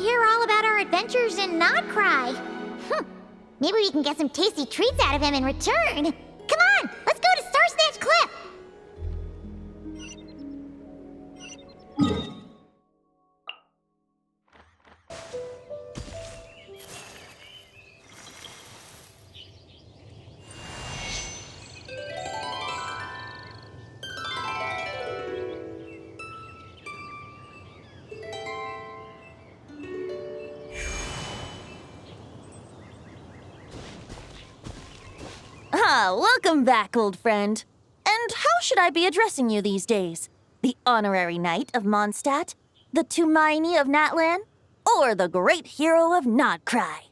to hear all about our adventures in Nod-krai. Maybe we can get some tasty treats out of him in return. Come on, let's go to Star Snatch Cliff. Welcome back, old friend. And how should I be addressing you these days? The honorary knight of Mondstadt? The Tumaini of Natlan? Or the great hero of nod-krai?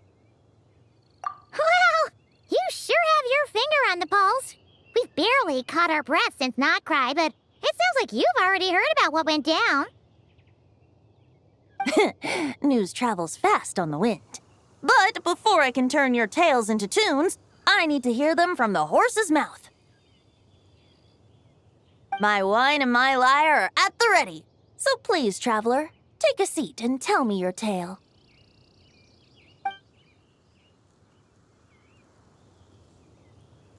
Well, you sure have your finger on the pulse. We've barely caught our breath since nod-krai, but it sounds like you've already heard about what went down. News travels fast on the wind. But before I can turn your tales into tunes, I need to hear them from the horse's mouth. My wine and my lyre are at the ready. So please, traveler, take a seat and tell me your tale.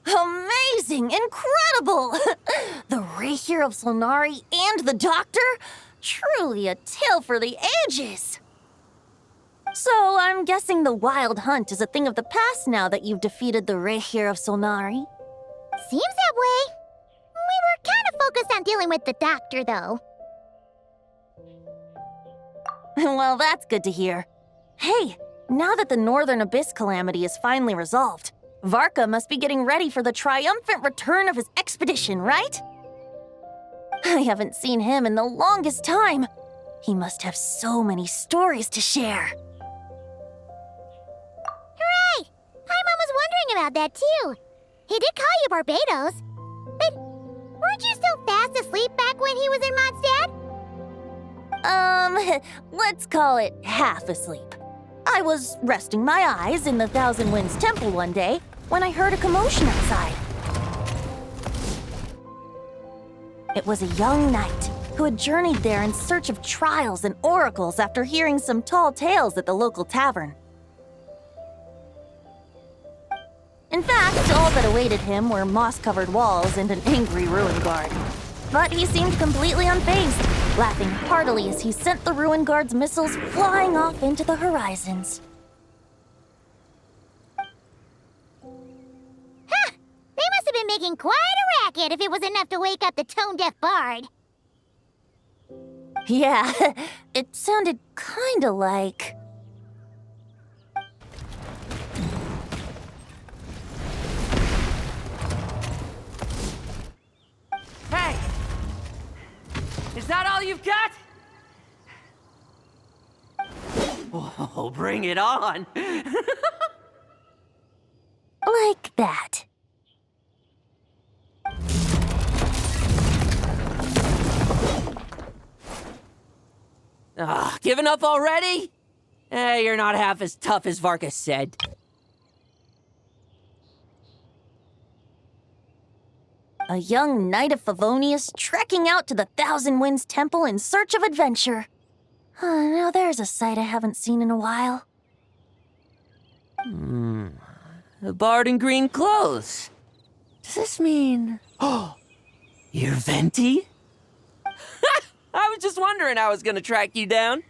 Amazing! Incredible! The Rahier of Solnari and the Doctor? Truly a tale for the ages! So, I'm guessing the wild hunt is a thing of the past now that you've defeated the Rahier of Solnari? Seems that way. We were kind of focused on dealing with the Doctor, though. Well, that's good to hear. Hey, now that the Northern Abyss calamity is finally resolved, Varka must be getting ready for the triumphant return of his expedition, right? I haven't seen him in the longest time. He must have so many stories to share. Hooray! Paimon was wondering about that, too. He did call you Barbados. But weren't you still fast asleep back when he was in Mondstadt? Let's call it half asleep. I was resting my eyes in the Thousand Winds Temple one day when I heard a commotion outside. It was a young knight who had journeyed there in search of trials and oracles after hearing some tall tales at the local tavern. In fact, all that awaited him were moss-covered walls and an angry ruin guard. But he seemed completely unfazed, laughing heartily as he sent the ruin guard's missiles flying off into the horizons. Huh! They must have been making quite a racket if it was enough to wake up the tone-deaf bard. Yeah, it sounded kinda like... Hey! Is that all you've got? Oh, bring it on! like that. Giving up already? You're not half as tough as Varka said. A young knight of Favonius trekking out to the Thousand Winds Temple in search of adventure. Now there's a sight I haven't seen in a while. A bard in green clothes. Does this mean... Oh, you're Venti? I was just wondering how I was gonna track you down.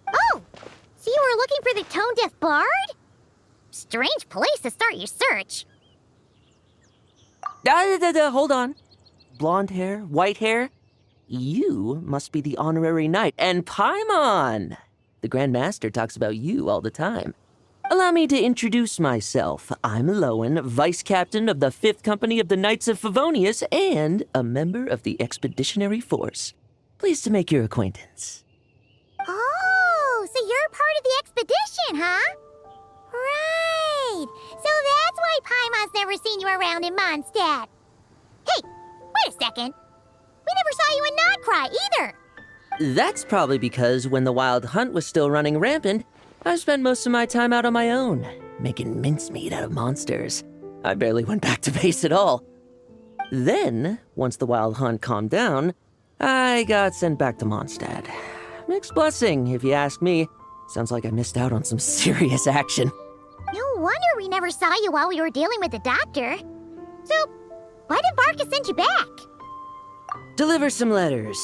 Oh! So you were looking for the tone-deaf bard? Strange place to start your search. Hold on. Blonde hair, white hair? You must be the honorary knight, and Paimon! The Grand Master talks about you all the time. Allow me to introduce myself. I'm Lohen, Vice Captain of the 5th Company of the Knights of Favonius and a member of the Expeditionary Force. Pleased to make your acquaintance. Oh, so you're part of the expedition, huh? Right. So that's why Paimon's never seen you around in Mondstadt. Hey, wait a second. We never saw you in nod-krai either. That's probably because when the wild hunt was still running rampant, I spent most of my time out on my own, making mincemeat out of monsters. I barely went back to base at all. Then, once the wild hunt calmed down, I got sent back to Mondstadt. Mixed blessing, if you ask me. Sounds like I missed out on some serious action. No wonder we never saw you while we were dealing with the doctor. So, why did Varka send you back? Deliver some letters.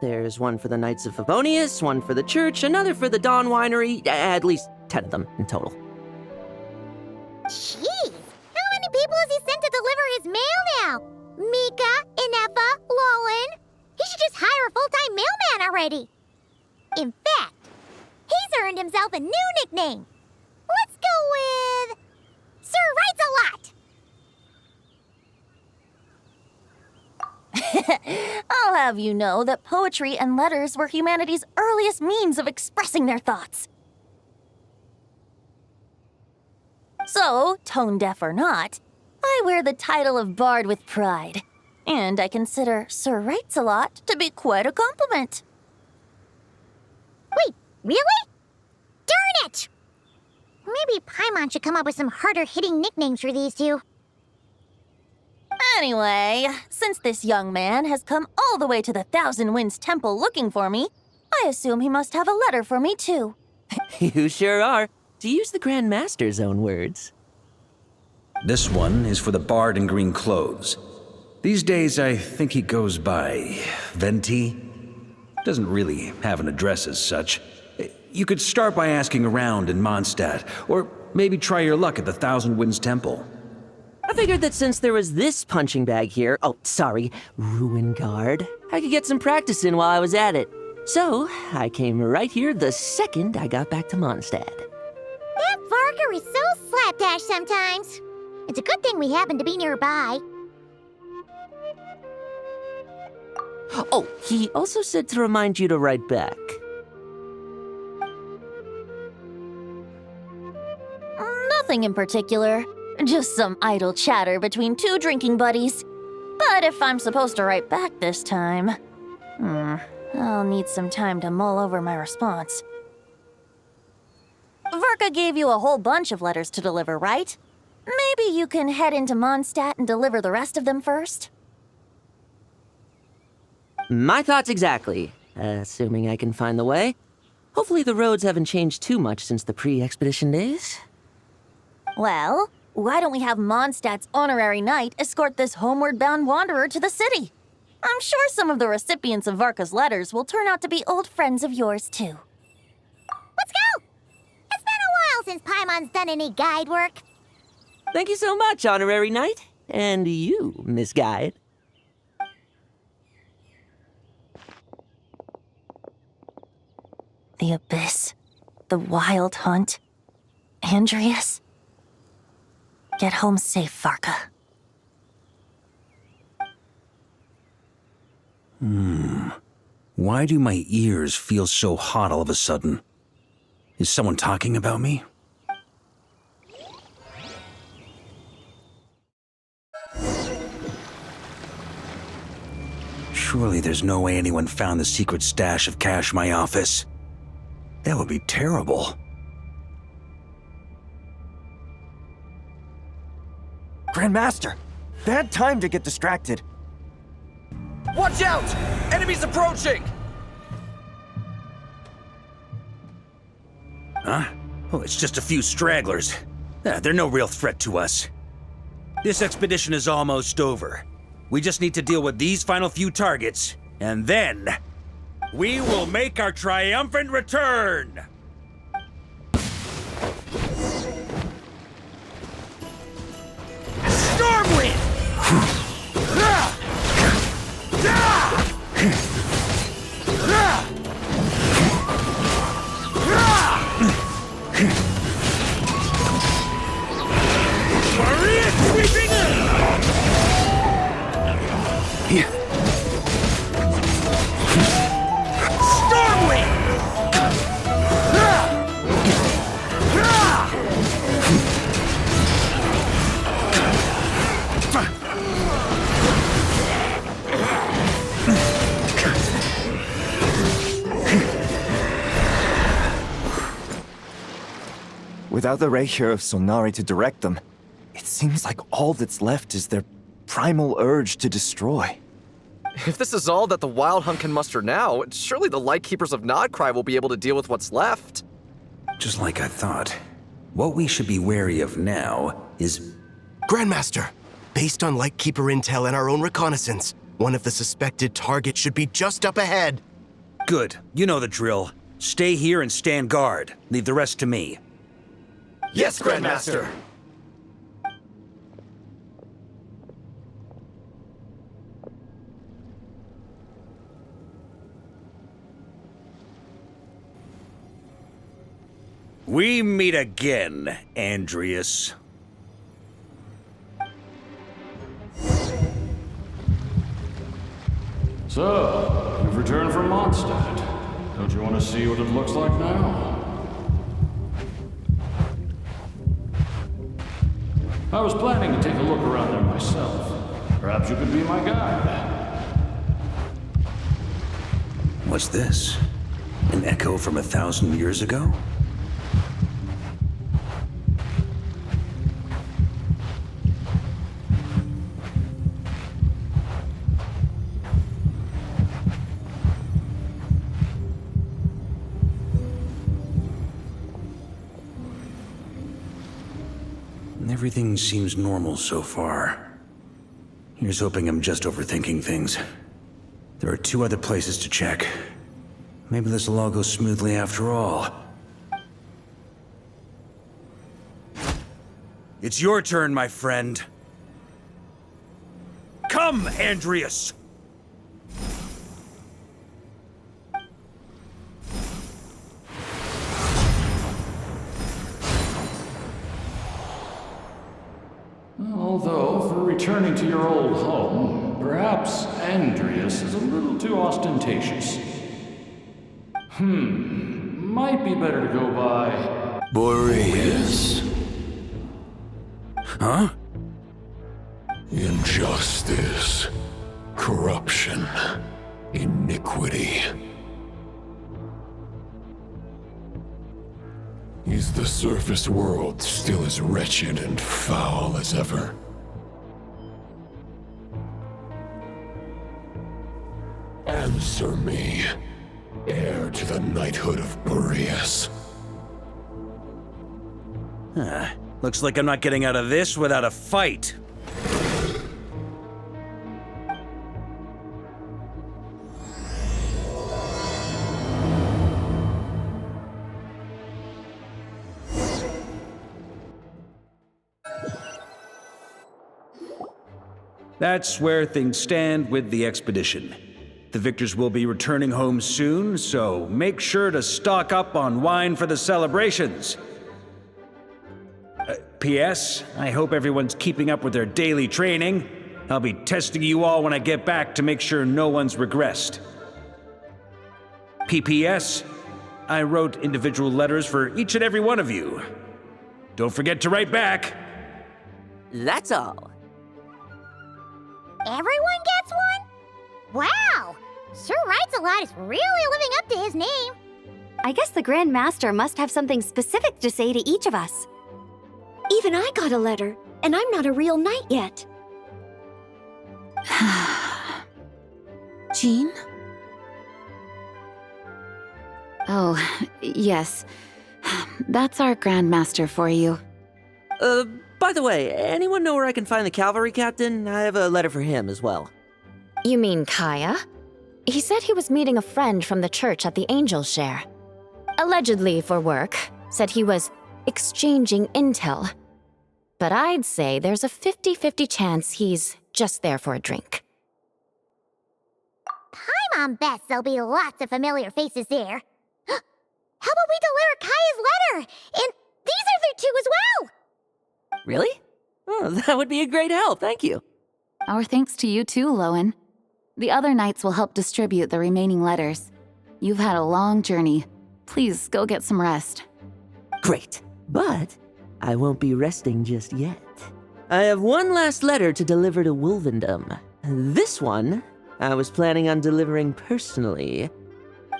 There's one for the Knights of Favonius, one for the church, another for the Dawn Winery, at least 10 of them in total. Jeez, how many people has he sent to deliver his mail now? Mika, Inefa, Lohen. He should just hire a full-time mailman already. In fact, he's earned himself a new nickname. Let's go with Sir Writes-a-Lot. I'll have you know that poetry and letters were humanity's earliest means of expressing their thoughts. So, tone-deaf or not, I wear the title of Bard with pride. And I consider Sir Writes-a-Lot to be quite a compliment. Wait, really? Darn it! Maybe Paimon should come up with some harder-hitting nicknames for these two. Anyway, since this young man has come all the way to the Thousand Winds Temple looking for me, I assume he must have a letter for me too. You sure are. To use the Grand Master's own words. This one is for the bard in green clothes. These days, I think he goes by Venti. Doesn't really have an address as such. You could start by asking around in Mondstadt, or maybe try your luck at the Thousand Winds Temple. I figured that since there was this punching bag here, Ruin Guard, I could get some practice in while I was at it. So, I came right here the second I got back to Mondstadt. That Varka is so slapdash sometimes. It's a good thing we happen to be nearby. Oh, he also said to remind you to write back. Nothing in particular. Just some idle chatter between two drinking buddies. But if I'm supposed to write back this time, I'll need some time to mull over my response. Varka gave you a whole bunch of letters to deliver, right? Maybe you can head into Mondstadt and deliver the rest of them first? My thoughts exactly, assuming I can find the way. Hopefully the roads haven't changed too much since the pre-expedition days. Well, why don't we have Mondstadt's honorary knight escort this homeward-bound wanderer to the city? I'm sure some of the recipients of Varka's letters will turn out to be old friends of yours, too. Let's go! It's been a while since Paimon's done any guide work. Thank you so much, Honorary Knight. And you, Miss Guide. The Abyss, the Wild Hunt, Andrius. Get home safe, Varka. Why do my ears feel so hot all of a sudden? Is someone talking about me? Surely there's no way anyone found the secret stash of cash in my office. That would be terrible. Grandmaster, bad time to get distracted. Watch out! Enemies approaching! Huh? Oh, it's just a few stragglers. They're no real threat to us. This expedition is almost over. We just need to deal with these final few targets, and then we will make our triumphant return! Stormwind! Maria sweeping in! Stormwind! Without the Rapier of Sonari to direct them, it seems like all that's left is their primal urge to destroy. If this is all that the Wild Hunt can muster now, surely the Lightkeepers of Nod-krai will be able to deal with what's left. Just like I thought. What we should be wary of now is... Grandmaster, based on Lightkeeper intel and our own reconnaissance, one of the suspected targets should be just up ahead. Good. You know the drill. Stay here and stand guard. Leave the rest to me. Yes, Grandmaster! We meet again, Andrius. So, you've returned from Mondstadt. Don't you want to see what it looks like now? I was planning to take a look around there myself. Perhaps you could be my guide. What's this? An echo from 1,000 years ago? Everything seems normal so far. Here's hoping I'm just overthinking things. There are 2 other places to check. Maybe this will all go smoothly after all. It's your turn, my friend. Come, Andrius! Although, for returning to your old home, perhaps Andrius is a little too ostentatious. Might be better to go by... Boreas. Huh? Injustice. Corruption. Iniquity. Is the surface world still as wretched and foul as ever? Answer me, heir to the knighthood of Boreas. Looks like I'm not getting out of this without a fight. That's where things stand with the expedition. The victors will be returning home soon, so make sure to stock up on wine for the celebrations. P.S. I hope everyone's keeping up with their daily training. I'll be testing you all when I get back to make sure no one's regressed. P.P.S. I wrote individual letters for each and every one of you. Don't forget to write back. That's all. Everyone gets one? Wow! Sure writes a lot is really living up to his name. I guess the Grand Master must have something specific to say to each of us. Even I got a letter, and I'm not a real knight yet. Jean? Oh, yes. That's our Grand Master for you. By the way, anyone know where I can find the cavalry captain? I have a letter for him as well. You mean Kaeya? He said he was meeting a friend from the church at the Angel Share. Allegedly for work, said he was exchanging intel. But I'd say there's a 50-50 chance he's just there for a drink. Paimon bets there'll be lots of familiar faces there. How about we deliver Kaeya's letter? And these are their 2 as well! Really? Oh, that would be a great help, thank you. Our thanks to you too, Lohen. The other knights will help distribute the remaining letters. You've had a long journey. Please go get some rest. Great, but I won't be resting just yet. I have one last letter to deliver to Wolvendom. This one, I was planning on delivering personally.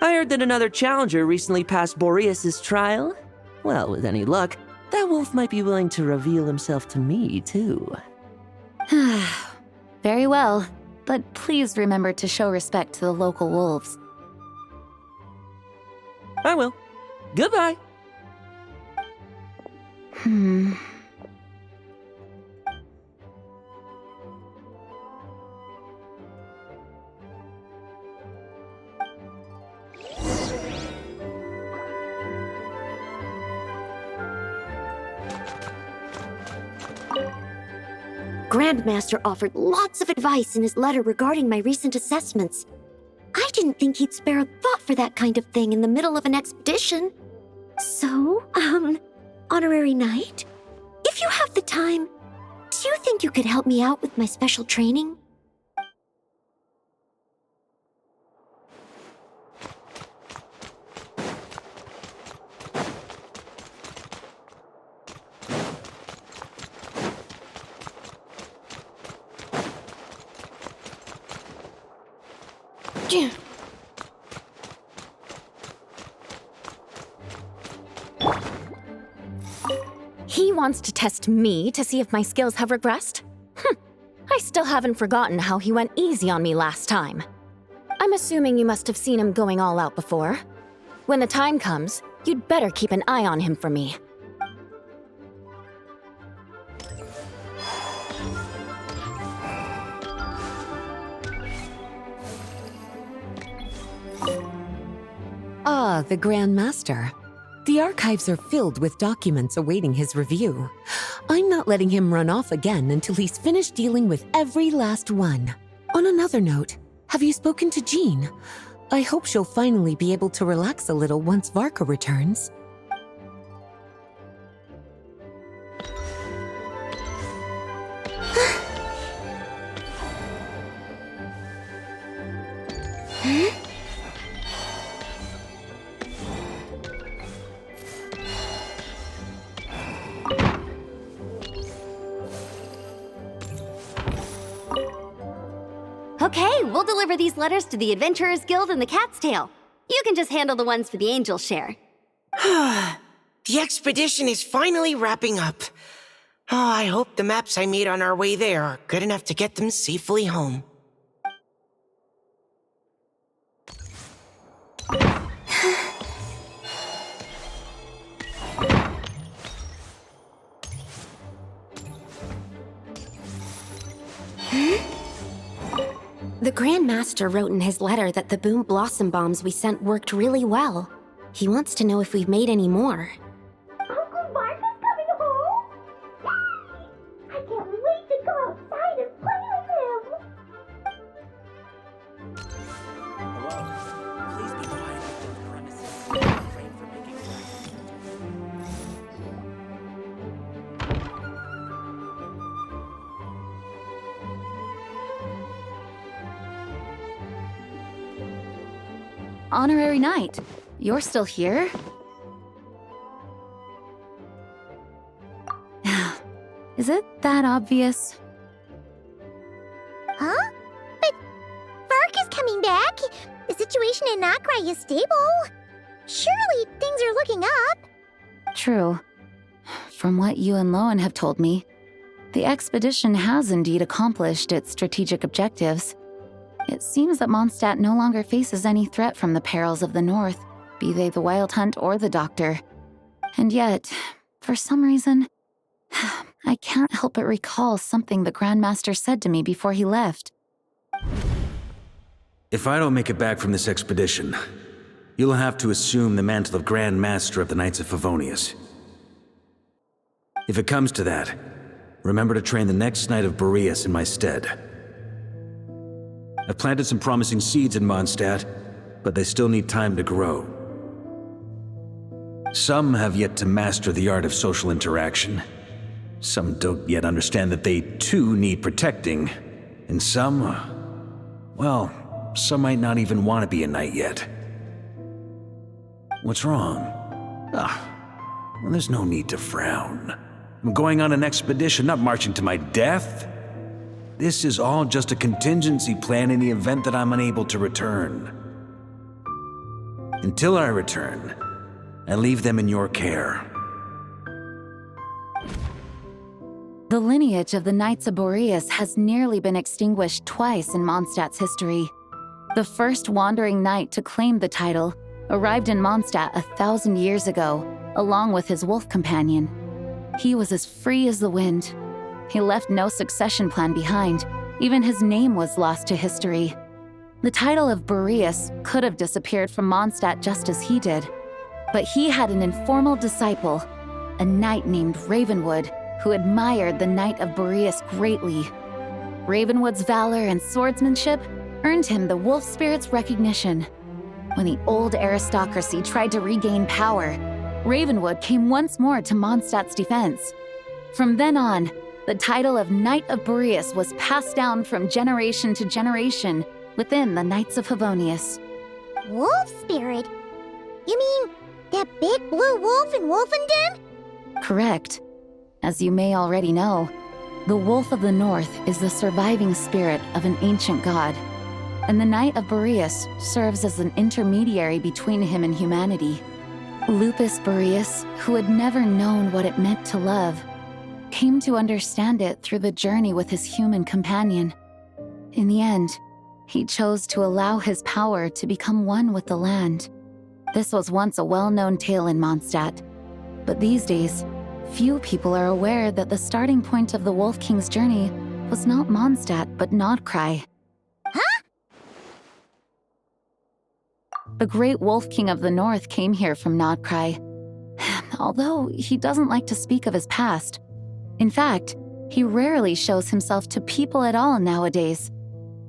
I heard that another challenger recently passed Boreas' trial. Well, with any luck, that wolf might be willing to reveal himself to me, too. Very well, but please remember to show respect to the local wolves. I will. Goodbye. Grandmaster offered lots of advice in his letter regarding my recent assessments. I didn't think he'd spare a thought for that kind of thing in the middle of an expedition. So, Honorary Knight, if you have the time, do you think you could help me out with my special training? He wants to test me to see if my skills have regressed? I still haven't forgotten how he went easy on me last time. I'm assuming you must have seen him going all out before. When the time comes, you'd better keep an eye on him for me. Ah, the Grand Master. The archives are filled with documents awaiting his review. I'm not letting him run off again until he's finished dealing with every last one. On another note, have you spoken to Jean? I hope she'll finally be able to relax a little once Varka returns. Okay, we'll deliver these letters to the Adventurers Guild and the Cat's Tail. You can just handle the ones for the Angel's share. The expedition is finally wrapping up. Oh, I hope the maps I made on our way there are good enough to get them safely home. The Grand Master wrote in his letter that the Boom Blossom bombs we sent worked really well. He wants to know if we've made any more. Uncle Varka's coming home? Yay! I can't wait to go outside and play with him! Hello. Please be quiet within the premises. Refrain from making noise. Honorary Knight, you're still here? Is it that obvious? Huh? But Varka's coming back. The situation in nod-krai is stable. Surely things are looking up. True. From what you and Lohen have told me, the expedition has indeed accomplished its strategic objectives. It seems that Mondstadt no longer faces any threat from the perils of the North, be they the Wild Hunt or the Doctor. And yet, for some reason, I can't help but recall something the Grand Master said to me before he left. If I don't make it back from this expedition, you'll have to assume the mantle of Grand Master of the Knights of Favonius. If it comes to that, remember to train the next Knight of Boreas in my stead. I've planted some promising seeds in Mondstadt, but they still need time to grow. Some have yet to master the art of social interaction. Some don't yet understand that they too need protecting. And some, well, some might not even want to be a knight yet. What's wrong? Well, there's no need to frown. I'm going on an expedition, not marching to my death. This is all just a contingency plan in the event that I'm unable to return. Until I return, I leave them in your care. The lineage of the Knights of Boreas has nearly been extinguished twice in Mondstadt's history. The first wandering knight to claim the title arrived in Mondstadt 1,000 years ago, along with his wolf companion. He was as free as the wind. He left no succession plan behind. Even his name was lost to history. The title of Boreas could have disappeared from Mondstadt just as he did. But he had an informal disciple, a knight named Ravenwood, who admired the Knight of Boreas greatly. Ravenwood's valor and swordsmanship earned him the wolf spirit's recognition. When the old aristocracy tried to regain power, Ravenwood came once more to Mondstadt's defense. From then on, the title of Knight of Boreas was passed down from generation to generation within the Knights of Favonius. Wolf spirit? You mean that big blue wolf in Wolfenden? Correct. As you may already know, the Wolf of the North is the surviving spirit of an ancient god, and the Knight of Boreas serves as an intermediary between him and humanity. Lupus Boreas, who had never known what it meant to love, came to understand it through the journey with his human companion. In the end, he chose to allow his power to become one with the land. This was once a well-known tale in Mondstadt, but these days, few people are aware that the starting point of the Wolf King's journey was not Mondstadt, but nod-krai. Huh? The great Wolf King of the North came here from nod-krai. Although he doesn't like to speak of his past. In fact, he rarely shows himself to people at all nowadays.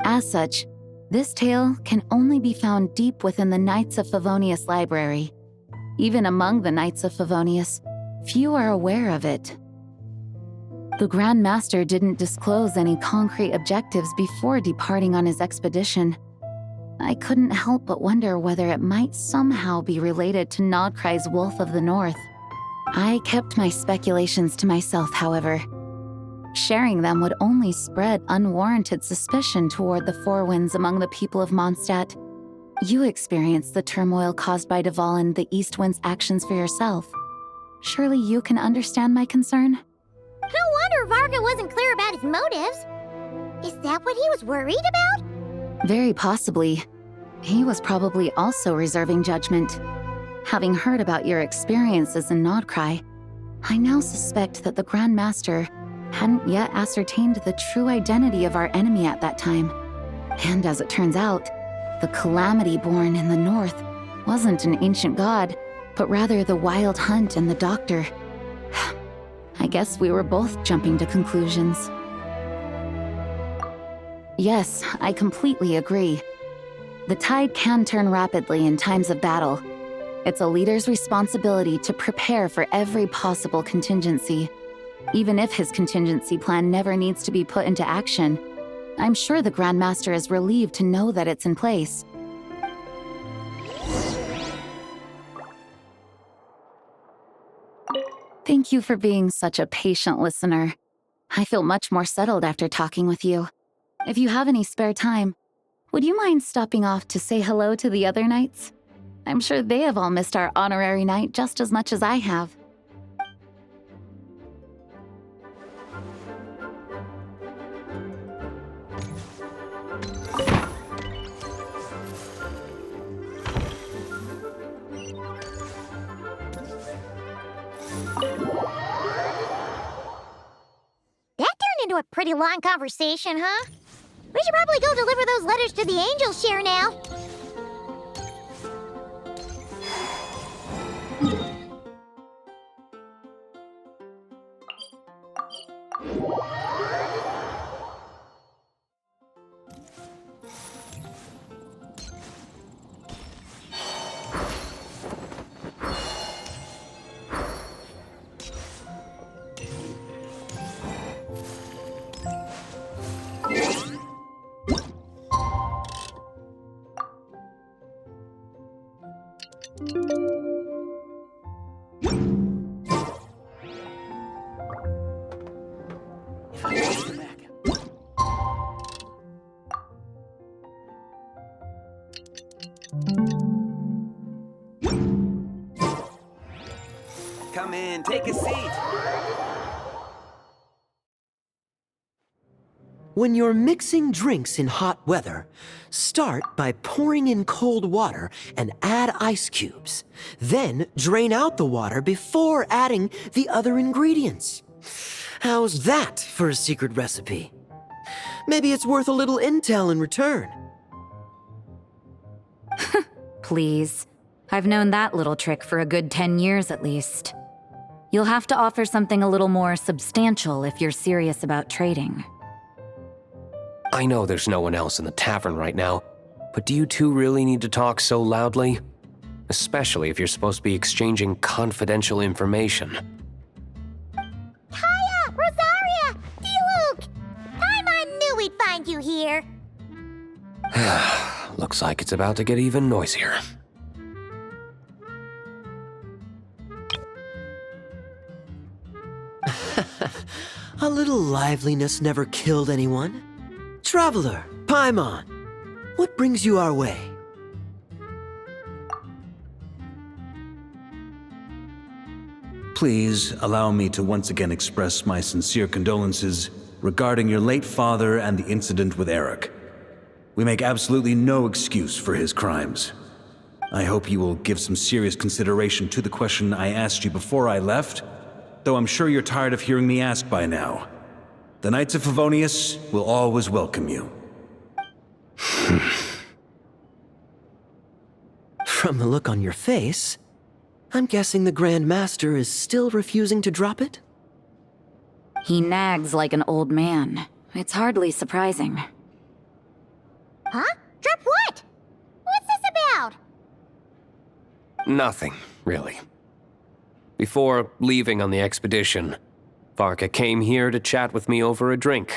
As such, this tale can only be found deep within the Knights of Favonius library. Even among the Knights of Favonius, few are aware of it. The Grand Master didn't disclose any concrete objectives before departing on his expedition. I couldn't help but wonder whether it might somehow be related to nod-krai's Wolf of the North. I kept my speculations to myself, however. Sharing them would only spread unwarranted suspicion toward the Four Winds among the people of Mondstadt. You experienced the turmoil caused by Deval and the East Wind's actions for yourself. Surely you can understand my concern? No wonder Varka wasn't clear about his motives. Is that what he was worried about? Very possibly. He was probably also reserving judgment. Having heard about your experiences in nod-krai, I now suspect that the Grand Master hadn't yet ascertained the true identity of our enemy at that time. And as it turns out, the calamity born in the north wasn't an ancient god, but rather the Wild Hunt and the Doctor. I guess we were both jumping to conclusions. Yes, I completely agree. The tide can turn rapidly in times of battle. It's a leader's responsibility to prepare for every possible contingency. Even if his contingency plan never needs to be put into action, I'm sure the Grand Master is relieved to know that it's in place. Thank you for being such a patient listener. I feel much more settled after talking with you. If you have any spare time, would you mind stopping off to say hello to the other knights? I'm sure they have all missed our honorary knight just as much as I have. That turned into a pretty long conversation, huh? We should probably go deliver those letters to the angel share now. Come in, take a seat. When you're mixing drinks in hot weather, start by pouring in cold water and add ice cubes. Then drain out the water before adding the other ingredients. How's that for a secret recipe? Maybe it's worth a little intel in return. Please. I've known that little trick for a good 10 years at least. You'll have to offer something a little more substantial if you're serious about trading. I know there's no one else in the tavern right now, but do you two really need to talk so loudly? Especially if you're supposed to be exchanging confidential information. Kaeya! Rosaria! Diluc! Paimon knew we'd find you here. Looks like it's about to get even noisier. A little liveliness never killed anyone. Traveler, Paimon, what brings you our way? Please allow me to once again express my sincere condolences regarding your late father and the incident with Eric. We make absolutely no excuse for his crimes. I hope you will give some serious consideration to the question I asked you before I left, though I'm sure you're tired of hearing me ask by now. The Knights of Favonius will always welcome you. From the look on your face, I'm guessing the Grand Master is still refusing to drop it? He nags like an old man. It's hardly surprising. Huh? Drop what? What's this about? Nothing, really. Before leaving on the expedition, Varka came here to chat with me over a drink.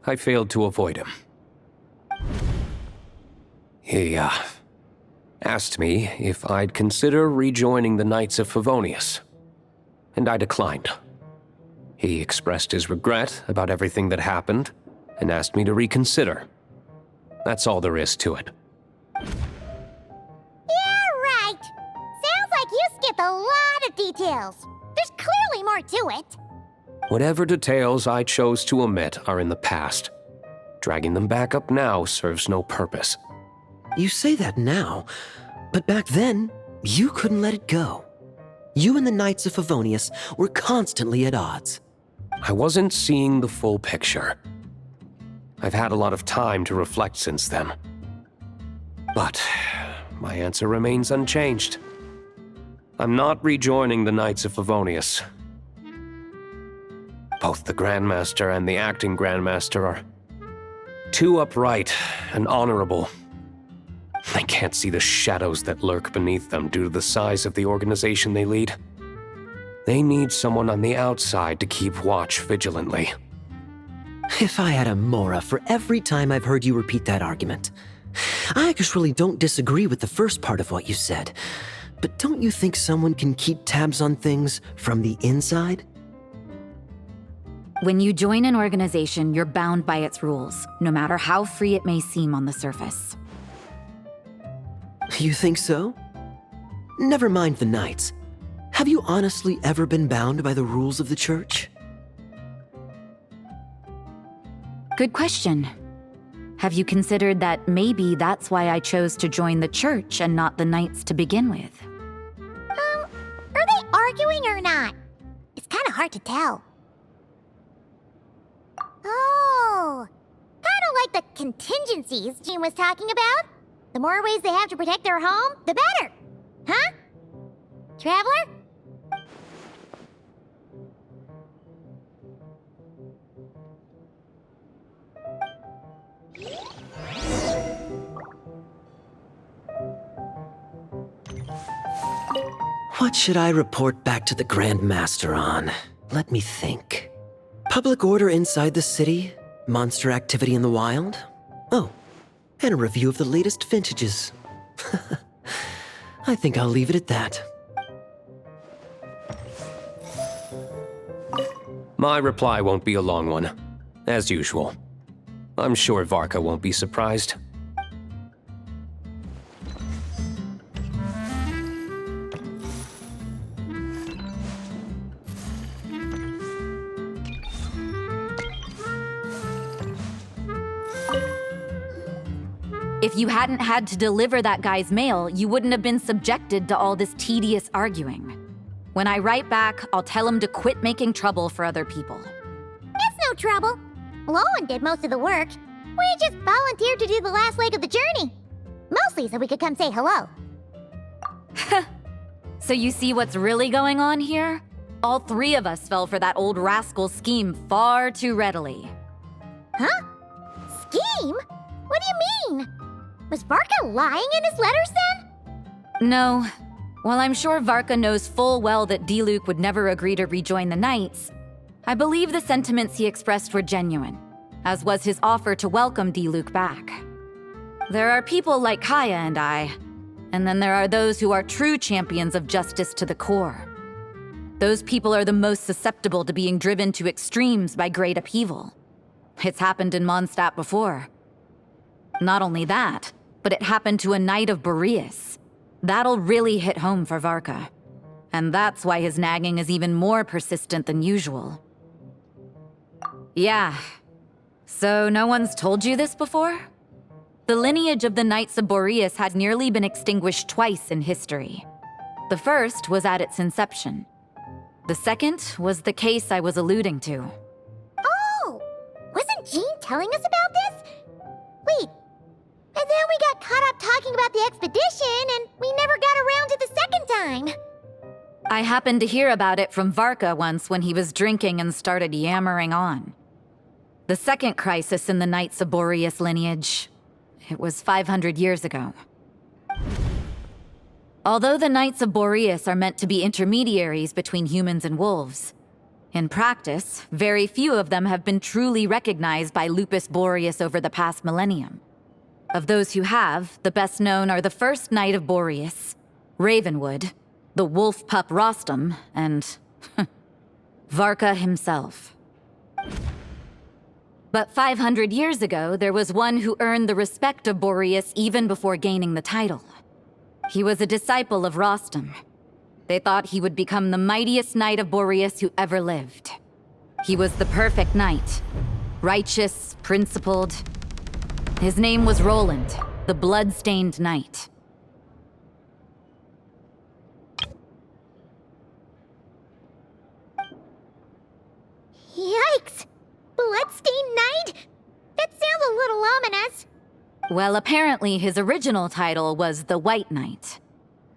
I failed to avoid him. He, asked me if I'd consider rejoining the Knights of Favonius, and I declined. He expressed his regret about everything that happened, and asked me to reconsider. That's all there is to it. Yeah, right. Sounds like you skipped a lot of details. There's clearly more to it. Whatever details I chose to omit are in the past. Dragging them back up now serves no purpose. You say that now, but back then, you couldn't let it go. You and the Knights of Favonius were constantly at odds. I wasn't seeing the full picture. I've had a lot of time to reflect since then. But my answer remains unchanged. I'm not rejoining the Knights of Favonius. Both the Grandmaster and the acting Grandmaster are too upright and honorable. I can't see the shadows that lurk beneath them due to the size of the organization they lead. They need someone on the outside to keep watch vigilantly. If I had a Mora for every time I've heard you repeat that argument. I actually don't disagree with the first part of what you said, but don't you think someone can keep tabs on things from the inside? When you join an organization, you're bound by its rules, no matter how free it may seem on the surface. You think so? Never mind the Knights. Have you honestly ever been bound by the rules of the Church? Good question. Have you considered that maybe that's why I chose to join the Church and not the Knights to begin with? Are they arguing or not? It's kind of hard to tell. Oh, kind of like the contingencies Jean was talking about. The more ways they have to protect their home, the better. Huh? Traveler? What should I report back to the Grand Master on? Let me think. Public order inside the city? Monster activity in the wild? Oh, and a review of the latest vintages. I think I'll leave it at that. My reply won't be a long one, as usual. I'm sure Varka won't be surprised. If you hadn't had to deliver that guy's mail, you wouldn't have been subjected to all this tedious arguing. When I write back, I'll tell him to quit making trouble for other people. It's no trouble. Lohen did most of the work. We just volunteered to do the last leg of the journey. Mostly so we could come say hello. So you see what's really going on here? All three of us fell for that old rascal's scheme far too readily. Huh? Scheme? What do you mean? Was Varka lying in his letters then? No. While I'm sure Varka knows full well that Diluc would never agree to rejoin the Knights, I believe the sentiments he expressed were genuine, as was his offer to welcome Diluc back. There are people like Kaeya and I, and then there are those who are true champions of justice to the core. Those people are the most susceptible to being driven to extremes by great upheaval. It's happened in Mondstadt before. Not only that, but it happened to a Knight of Boreas. That'll really hit home for Varka. And that's why his nagging is even more persistent than usual. Yeah. So no one's told you this before? The lineage of the Knights of Boreas had nearly been extinguished twice in history. The first was at its inception. The second was the case I was alluding to. Oh! Wasn't Jean telling us about this? Wait. And then we got caught up talking about the expedition, and we never got around to the second time. I happened to hear about it from Varka once when he was drinking and started yammering on. The second crisis in the Knights of Boreas lineage. It was 500 years ago. Although the Knights of Boreas are meant to be intermediaries between humans and wolves, in practice, very few of them have been truly recognized by Lupus Boreas over the past millennium. Of those who have, the best known are the first Knight of Boreas, Ravenwood, the wolf pup Rostam, and Varka himself. But 500 years ago, there was one who earned the respect of Boreas even before gaining the title. He was a disciple of Rostam. They thought he would become the mightiest Knight of Boreas who ever lived. He was the perfect knight, righteous, principled. His name was Roland, the bloodstained knight. Yikes! Bloodstained Knight? That sounds a little ominous. Well, apparently his original title was the White Knight.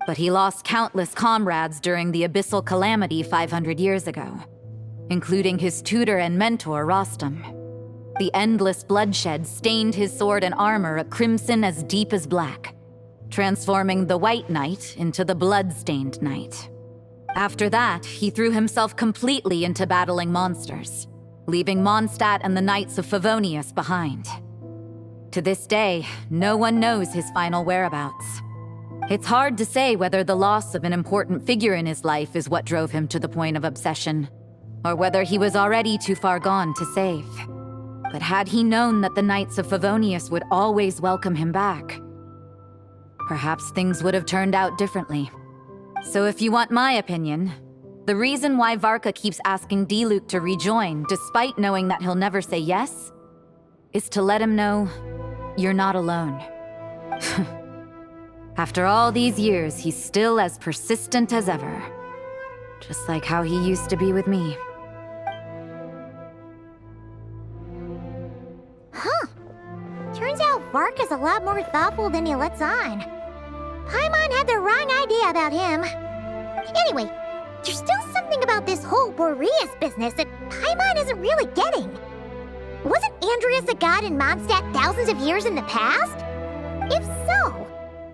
But he lost countless comrades during the Abyssal Calamity 500 years ago, including his tutor and mentor, Rostam. The endless bloodshed stained his sword and armor a crimson as deep as black, transforming the White Knight into the Bloodstained Knight. After that, he threw himself completely into battling monsters, leaving Mondstadt and the Knights of Favonius behind. To this day, no one knows his final whereabouts. It's hard to say whether the loss of an important figure in his life is what drove him to the point of obsession, or whether he was already too far gone to save. But had he known that the Knights of Favonius would always welcome him back, perhaps things would have turned out differently. So if you want my opinion, the reason why Varka keeps asking Diluc to rejoin, despite knowing that he'll never say yes, is to let him know you're not alone. After all these years, he's still as persistent as ever. Just like how he used to be with me. Huh. Turns out Varka's a lot more thoughtful than he lets on. Paimon had the wrong idea about him. Anyway, there's still something about this whole Boreas business that Paimon isn't really getting. Wasn't Andrius a god in Mondstadt thousands of years in the past? If so,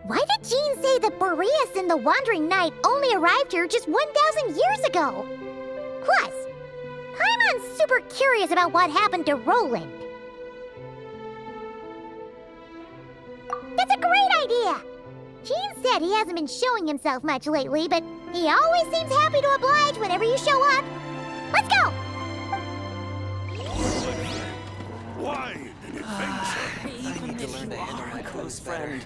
why did Jean say that Boreas and the Wandering Knight only arrived here just 1,000 years ago? Plus, Paimon's super curious about what happened to Roland. That's a great idea! Jean said he hasn't been showing himself much lately, but he always seems happy to oblige whenever you show up. Let's go! Why an adventure? I need to learn to handle my close friend.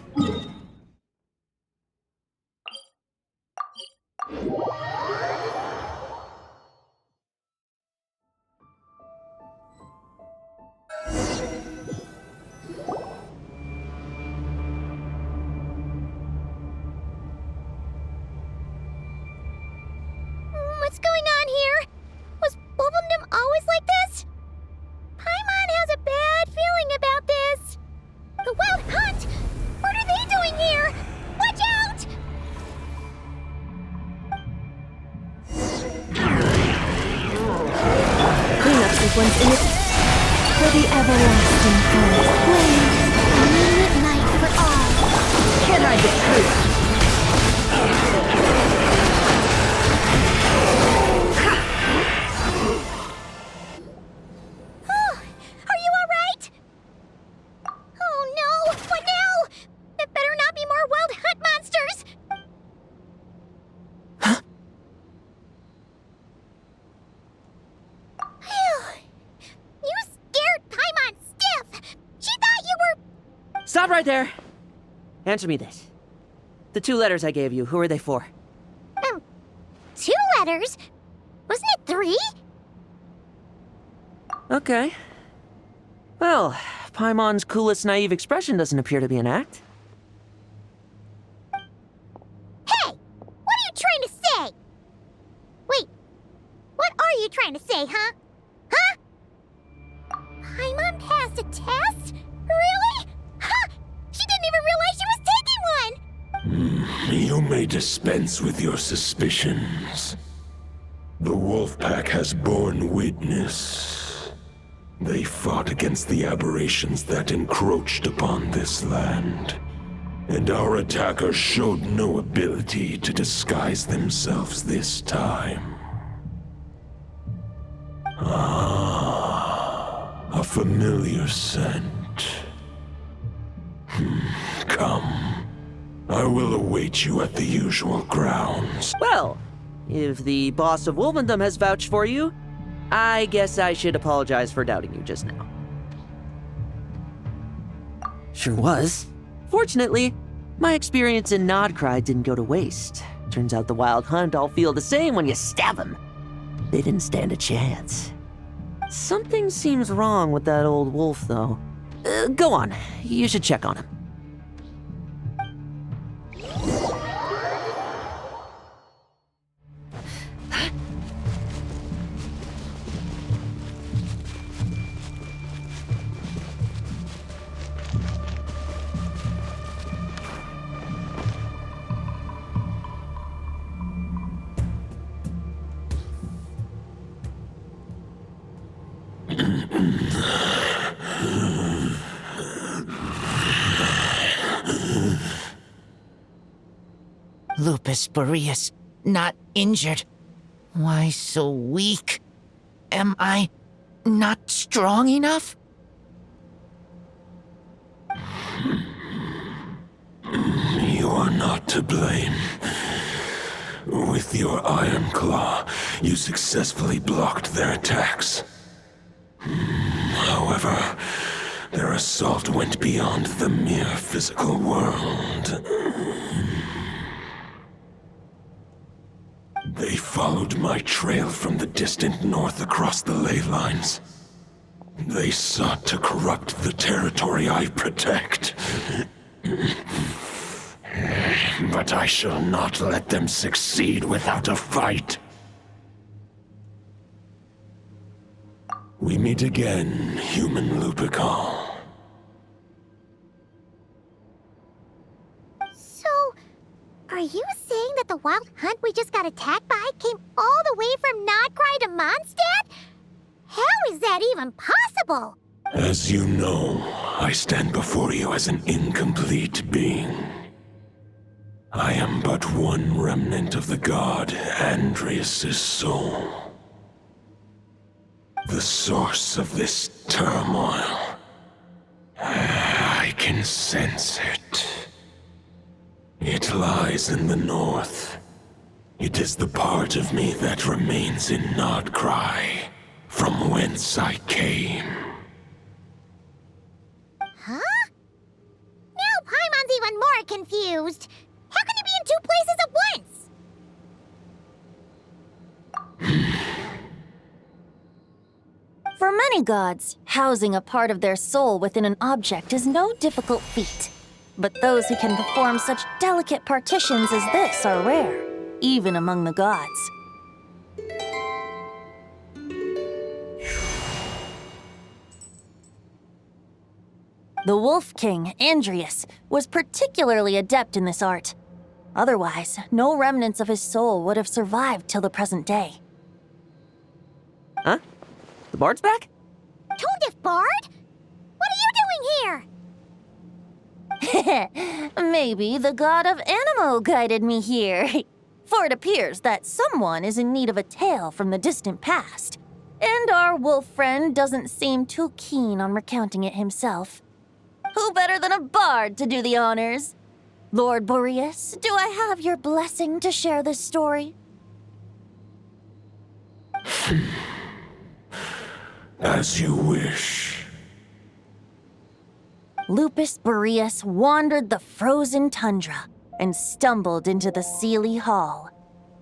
loved ones in its... for the everlasting heart. Immediate night for all. Can't hide the truth. Are you all right? Oh no! What now? There better not be more wild hunt monsters! You scared Paimon stiff! She thought you were... Stop right there! Answer me this. The 2 letters I gave you, who are they for? 2 letters? Wasn't it 3? Okay. Well, Paimon's coolest naive expression doesn't appear to be an act. Hey! What are you trying to say? Wait, what are you trying to say, huh? Huh? Paimon passed a test? Really? Huh! She didn't even realize she was taking one! You may dispense with your suspicions. The wolf pack has borne witness. They fought against the aberrations that encroached upon this land, and our attackers showed no ability to disguise themselves this time. A familiar scent. Come. I will await you at the usual grounds. Well, if the boss of Wolvendom has vouched for you, I guess I should apologize for doubting you just now. Sure was. Fortunately, my experience in nod-krai didn't go to waste. Turns out the wild hunt all feel the same when you stab them. They didn't stand a chance. Something seems wrong with that old wolf, though. Go on, you should check on him. Lupus Boreas, not injured. Why so weak? Am I not strong enough? You are not to blame. With your iron claw, you successfully blocked their attacks. However, their assault went beyond the mere physical world. They followed my trail from the distant north across the ley lines. They sought to corrupt the territory I protect. But I shall not let them succeed without a fight. We meet again, human Lupical. So, are you saying that the wild hunt we just got attacked by came all the way from nod-krai to Mondstadt? How is that even possible? As you know, I stand before you as an incomplete being. I am but one remnant of the god Andrius' soul. The source of this turmoil. I can sense it. It lies in the north. It is the part of me that remains in nod-krai, from whence I came. Huh? Now Paimon's even more confused. How can you be in 2 places at once? For many gods, housing a part of their soul within an object is no difficult feat. But those who can perform such delicate partitions as this are rare, even among the gods. The Wolf King, Andrius, was particularly adept in this art. Otherwise, no remnants of his soul would have survived till the present day. Huh? The bard's back? Tone-deaf bard? What are you doing here? Maybe the god of Animo guided me here. For it appears that someone is in need of a tale from the distant past, and our wolf friend doesn't seem too keen on recounting it himself. Who better than a bard to do the honors? Lord Boreas, do I have your blessing to share this story? As you wish. Lupus Boreas wandered the frozen tundra and stumbled into the Seelie Hall.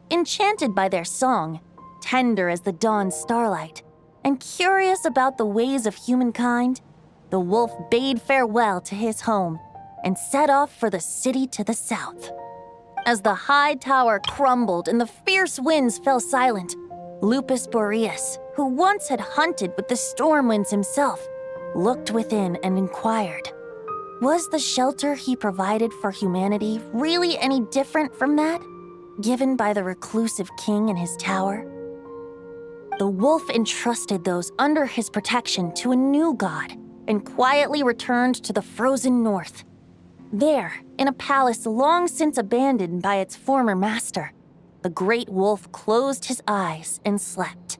Enchanted by their song, tender as the dawn starlight, and curious about the ways of humankind, the wolf bade farewell to his home and set off for the city to the south. As the high tower crumbled and the fierce winds fell silent, Lupus Boreas, who once had hunted with the storm winds himself, looked within and inquired, was the shelter he provided for humanity really any different from that given by the reclusive king in his tower? The wolf entrusted those under his protection to a new god and quietly returned to the frozen north. There, in a palace long since abandoned by its former master, the great wolf closed his eyes and slept.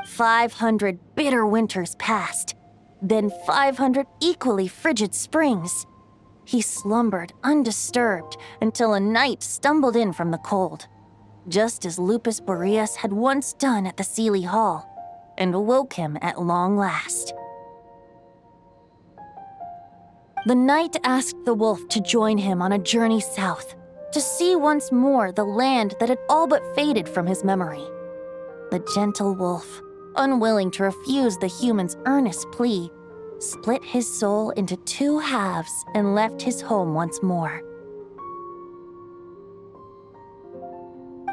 500 bitter winters passed, then 500 equally frigid springs. He slumbered undisturbed until a night stumbled in from the cold, just as Lupus Boreas had once done at the Seelie Hall, and awoke him at long last. The night asked the wolf to join him on a journey south, to see once more the land that had all but faded from his memory. The gentle wolf, unwilling to refuse the human's earnest plea, split his soul into two halves and left his home once more.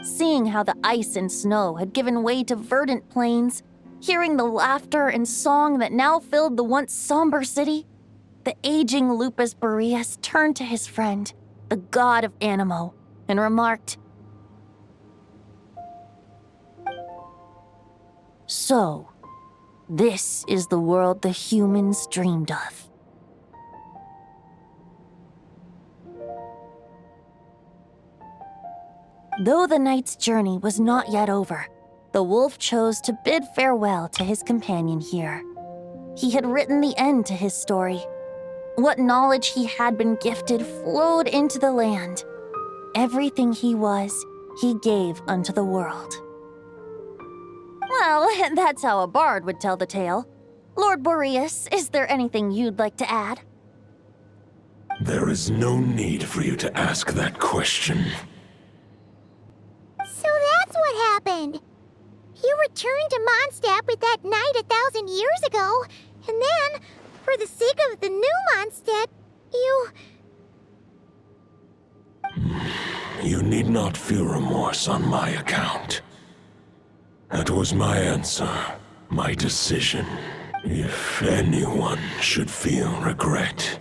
Seeing how the ice and snow had given way to verdant plains, hearing the laughter and song that now filled the once somber city, the aging Lupus Boreas turned to his friend, the god of Animo, and remarked, "So, this is the world the humans dreamed of." Though the night's journey was not yet over, the wolf chose to bid farewell to his companion here. He had written the end to his story. What knowledge he had been gifted flowed into the land. Everything he was, he gave unto the world. Well, that's how a bard would tell the tale. Lord Boreas, is there anything you'd like to add? There is no need for you to ask that question. So that's what happened. You returned to Mondstadt with that knight 1,000 years ago, and then, for the sake of the new Mondstadt, you... You need not feel remorse on my account. That was my answer, my decision. If anyone should feel regret,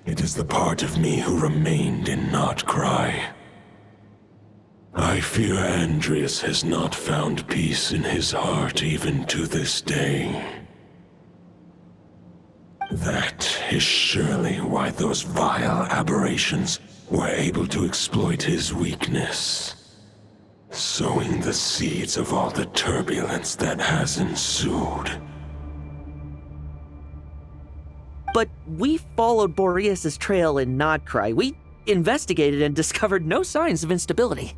it is the part of me who remained in nod-krai. I fear Andrius has not found peace in his heart even to this day. That is surely why those vile aberrations were able to exploit his weakness, sowing the seeds of all the turbulence that has ensued. But we followed Boreas' trail in nod-krai. We investigated and discovered no signs of instability.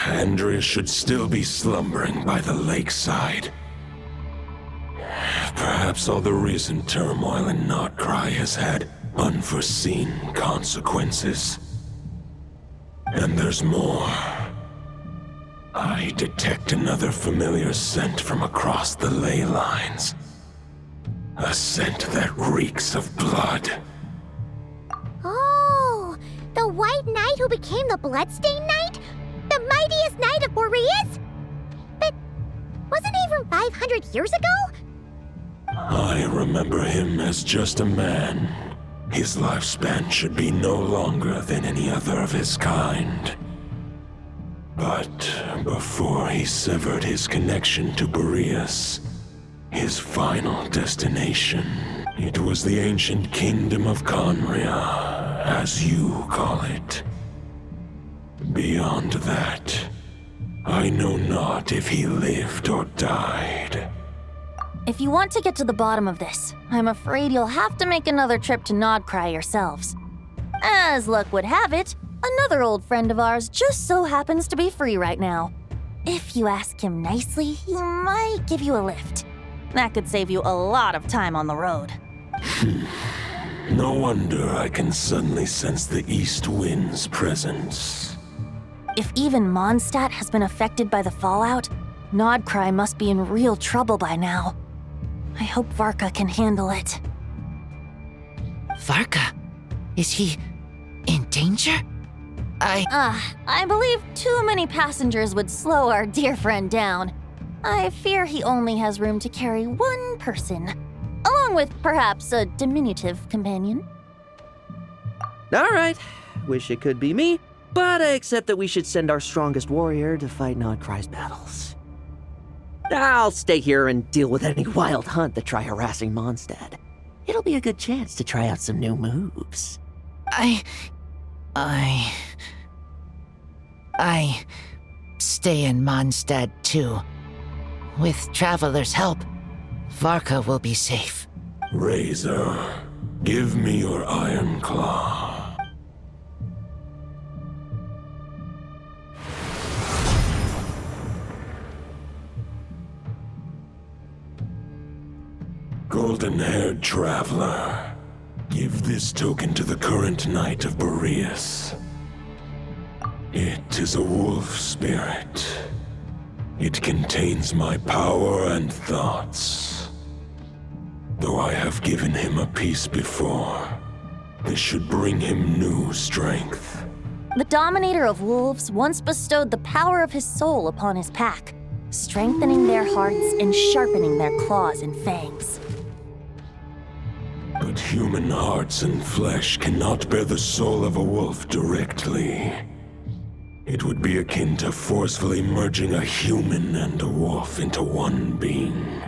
Andrius should still be slumbering by the lakeside. Perhaps all the recent turmoil in nod-krai has had unforeseen consequences. And there's more. I detect another familiar scent from across the ley lines. A scent that reeks of blood. Oh, the White Knight who became the Bloodstained Knight? The mightiest knight of Boreas? But wasn't he from 500 years ago? I remember him as just a man. His lifespan should be no longer than any other of his kind. But before he severed his connection to Boreas, his final destination, it was the ancient kingdom of Conria, as you call it. Beyond that, I know not if he lived or died. If you want to get to the bottom of this, I'm afraid you'll have to make another trip to Nod-krai yourselves. As luck would have it, another old friend of ours just so happens to be free right now. If you ask him nicely, he might give you a lift. That could save you a lot of time on the road. No wonder I can suddenly sense the east wind's presence. If even Mondstadt has been affected by the fallout, Nod-krai must be in real trouble by now. I hope Varka can handle it. Varka? Is he in danger? I believe too many passengers would slow our dear friend down. I fear he only has room to carry one person, along with perhaps a diminutive companion. All right, wish it could be me, but I accept that we should send our strongest warrior to fight Nod-krai's battles. I'll stay here and deal with any wild hunt that try harassing Mondstadt. It'll be a good chance to try out some new moves. I stay in Mondstadt too. With Traveler's help, Varka will be safe. Razor, give me your iron claw. Golden-haired traveler, give this token to the current knight of Boreas. It is a wolf spirit. It contains my power and thoughts. Though I have given him a piece before, this should bring him new strength. The Dominator of Wolves once bestowed the power of his soul upon his pack, strengthening their hearts and sharpening their claws and fangs. But human hearts and flesh cannot bear the soul of a wolf directly. It would be akin to forcefully merging a human and a wolf into one being.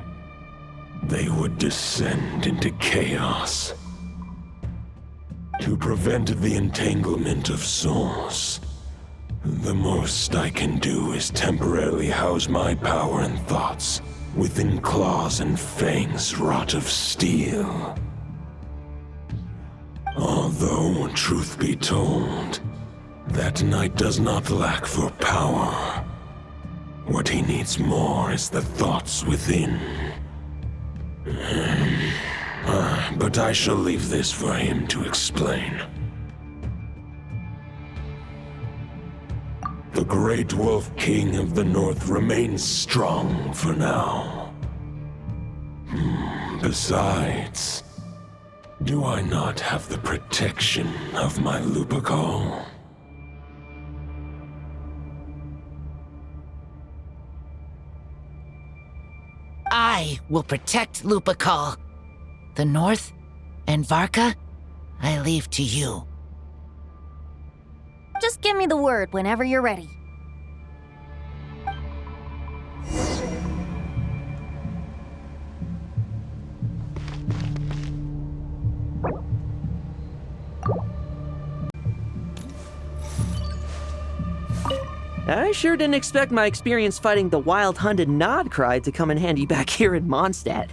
They would descend into chaos. To prevent the entanglement of souls, the most I can do is temporarily house my power and thoughts within claws and fangs wrought of steel. Although, truth be told, that knight does not lack for power. What he needs more is the thoughts within. But I shall leave this for him to explain. The Great Wolf King of the North remains strong for now. Besides, do I not have the protection of my Lupacol? I will protect Lupacol. The North and Varka, I leave to you. Just give me the word whenever you're ready. I sure didn't expect my experience fighting the wild hunted nod-krai to come in handy back here in Mondstadt.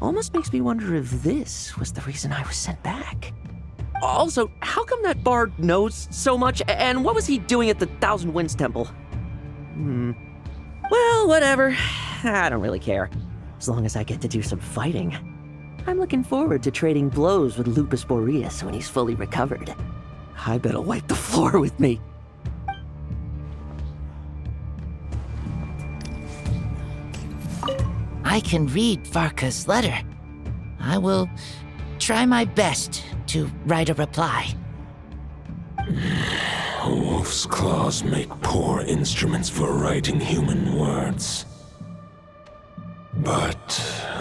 Almost makes me wonder if this was the reason I was sent back. Also, how come that bard knows so much, and what was he doing at the Thousand Winds Temple? Well, whatever. I don't really care, as long as I get to do some fighting. I'm looking forward to trading blows with Lupus Boreas when he's fully recovered. I bet he'll wipe the floor with me. I can read Varka's letter. I will try my best to write a reply. A wolf's claws make poor instruments for writing human words. But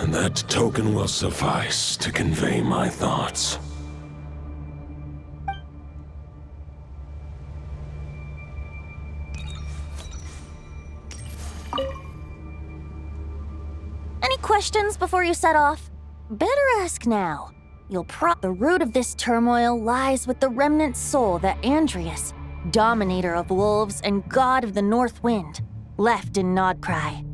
that token will suffice to convey my thoughts. questions before you set off? Better ask now. The root of this turmoil lies with the remnant soul that Andrius, dominator of wolves and god of the north wind, left in Nod-krai.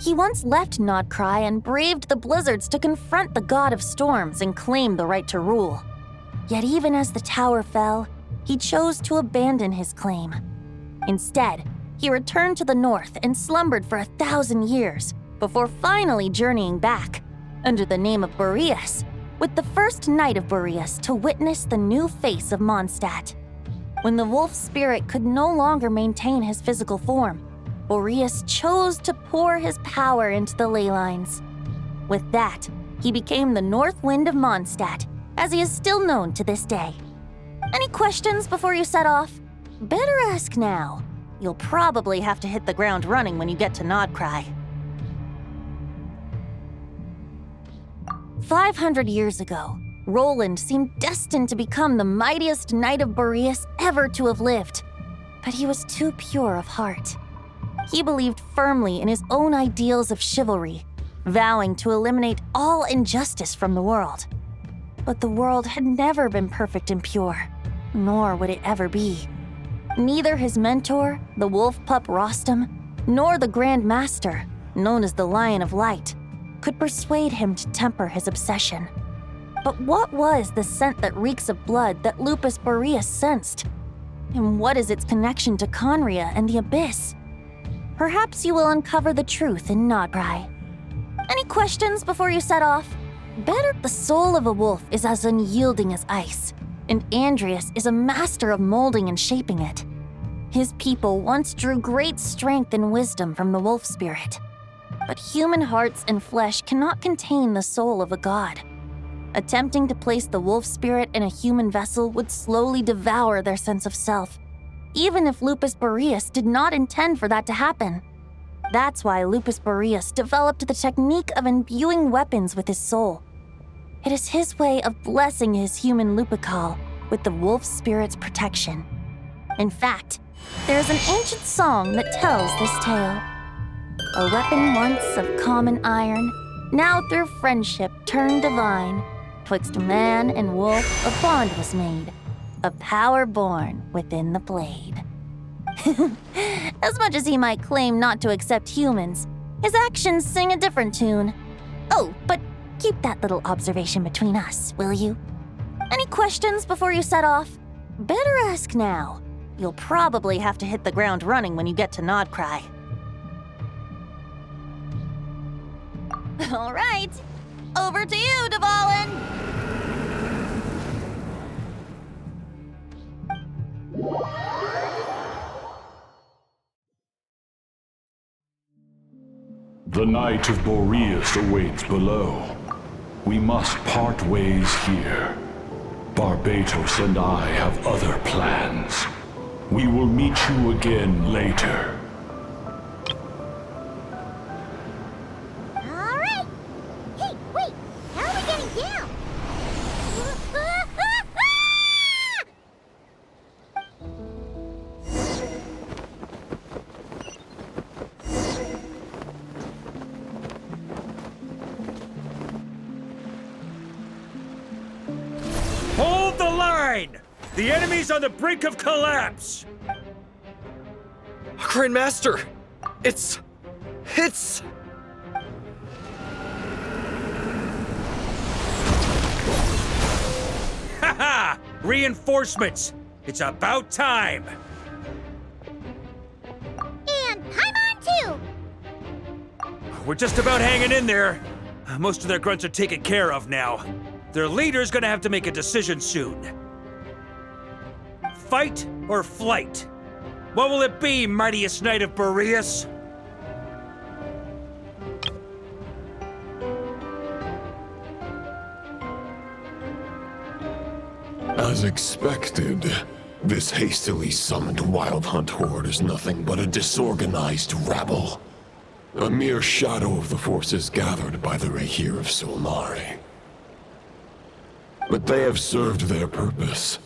He once left Nod-krai and braved the blizzards to confront the god of storms and claim the right to rule. Yet even as the tower fell, he chose to abandon his claim. Instead, he returned to the north and slumbered for 1,000 years before finally journeying back, under the name of Boreas, with the first knight of Boreas to witness the new face of Mondstadt. When the wolf spirit could no longer maintain his physical form, Boreas chose to pour his power into the ley lines. With that, he became the North Wind of Mondstadt, as he is still known to this day. Any questions before you set off? Better ask now. You'll probably have to hit the ground running when you get to Nod-krai. 500 years ago, Roland seemed destined to become the mightiest knight of Boreas ever to have lived. But he was too pure of heart. He believed firmly in his own ideals of chivalry, vowing to eliminate all injustice from the world. But the world had never been perfect and pure, nor would it ever be. Neither his mentor, the wolf pup Rostam, nor the Grand Master, known as the Lion of Light, could persuade him to temper his obsession. But what was the scent that reeks of blood that Lupus Boreas sensed? And what is its connection to Conria and the Abyss? Perhaps you will uncover the truth in Nod-krai. Any questions before you set off? The soul of a wolf is as unyielding as ice, and Andrius is a master of molding and shaping it. His people once drew great strength and wisdom from the wolf spirit. But human hearts and flesh cannot contain the soul of a god. Attempting to place the wolf spirit in a human vessel would slowly devour their sense of self, even if Lupus Boreas did not intend for that to happen. That's why Lupus Boreas developed the technique of imbuing weapons with his soul. It is his way of blessing his human Lupercal with the wolf spirit's protection. In fact, there is an ancient song that tells this tale. A weapon once of common iron, now through friendship turned divine. Twixt man and wolf a bond was made, a power born within the blade. As much as he might claim not to accept humans, his actions sing a different tune. Oh, but keep that little observation between us, will you? Any questions before you set off? Better ask now. You'll probably have to hit the ground running when you get to Nod-krai. All right, over to you, Dvalin! The Knight of Boreas awaits below. We must part ways here. Barbatos and I have other plans. We will meet you again later. Alright! Hey, wait! How are we getting down? Hold the line! The enemy's on the brink of collapse! Grandmaster! It's... Haha! Reinforcements! It's about time! And Paimon too! We're just about hanging in there. Most of their grunts are taken care of now. Their leader's gonna have to make a decision soon. Fight or flight? What will it be, mightiest knight of Boreas? As expected, this hastily summoned Wild Hunt horde is nothing but a disorganized rabble. A mere shadow of the forces gathered by the Rahir of Solnari. But they have served their purpose.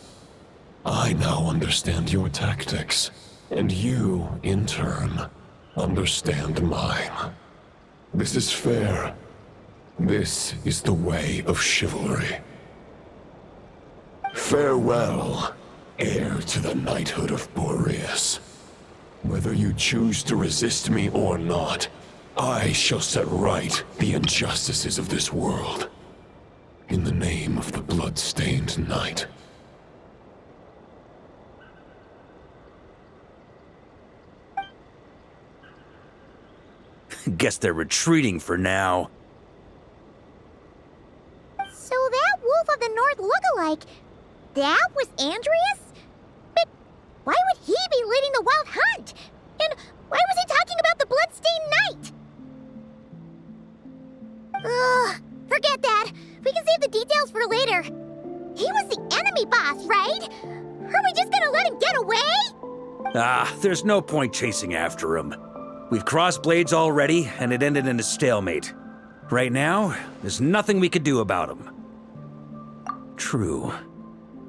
I now understand your tactics, and you, in turn, understand mine. This is fair, This is the way of chivalry. Farewell, heir to the knighthood of Boreas. Whether you choose to resist me or not, I shall set right the injustices of this world. In the name of the bloodstained knight. Guess they're retreating for now. So that Wolf of the North look-alike, that was Andrius? But why would he be leading the wild hunt? And why was he talking about the bloodstained knight? Ugh, forget that. We can save the details for later. He was the enemy boss, right? Are we just gonna let him get away? There's no point chasing after him. We've crossed blades already, and it ended in a stalemate. Right now, there's nothing we could do about him. True.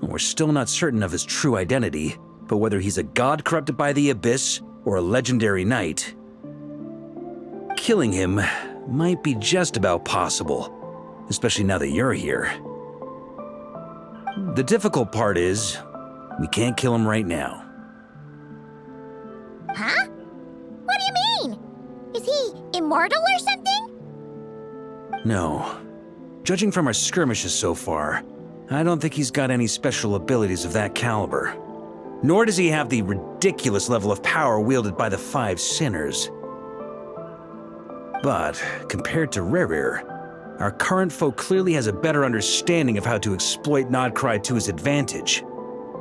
We're still not certain of his true identity, but whether he's a god corrupted by the abyss or a legendary knight, killing him might be just about possible, especially now that you're here. The difficult part is, we can't kill him right now. Huh? What do you mean? Is he immortal or something? No. Judging from our skirmishes so far, I don't think he's got any special abilities of that caliber. Nor does he have the ridiculous level of power wielded by the Five Sinners. But, compared to Rerir, our current foe clearly has a better understanding of how to exploit nod-krai to his advantage,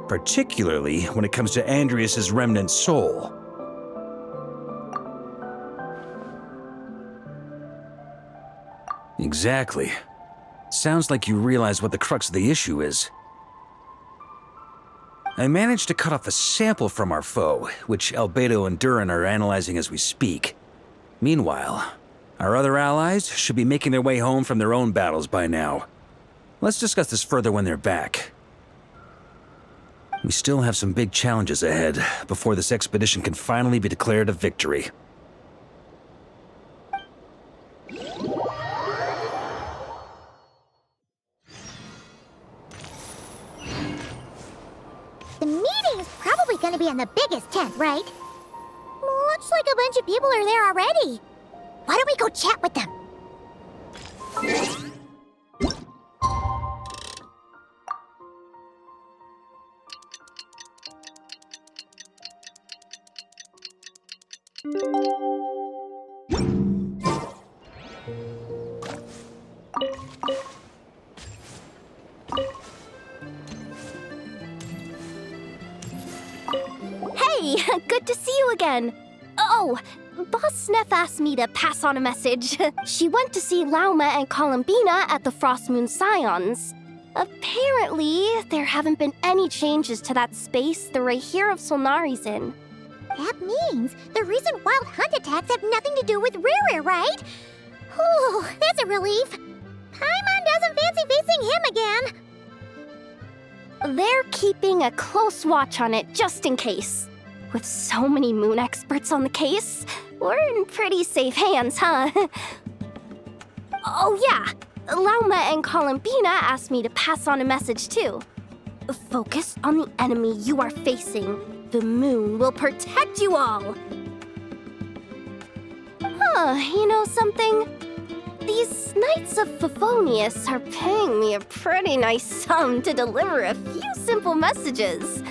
particularly when it comes to Andrius's remnant soul. Exactly. Sounds like you realize what the crux of the issue is. I managed to cut off a sample from our foe, which Albedo and Durin are analyzing as we speak. Meanwhile, our other allies should be making their way home from their own battles by now. Let's discuss this further when they're back. We still have some big challenges ahead before this expedition can finally be declared a victory. The meeting is probably gonna be in the biggest tent, right? Looks like a bunch of people are there already. Why don't we go chat with them? Hey, good to see you again. Oh, Boss Sneff asked me to pass on a message. She went to see Lauma and Columbina at the Frost Moon Scions. Apparently, there haven't been any changes to that space the Rahir of Solnari's in. That means the recent wild hunt attacks have nothing to do with Rerir, right? Whew, that's a relief. Paimon doesn't fancy facing him again. They're keeping a close watch on it just in case. With so many moon experts on the case, we're in pretty safe hands, huh? Oh yeah, Lauma and Columbina asked me to pass on a message too. Focus on the enemy you are facing. The moon will protect you all. Huh, you know something? These Knights of Favonius are paying me a pretty nice sum to deliver a few simple messages.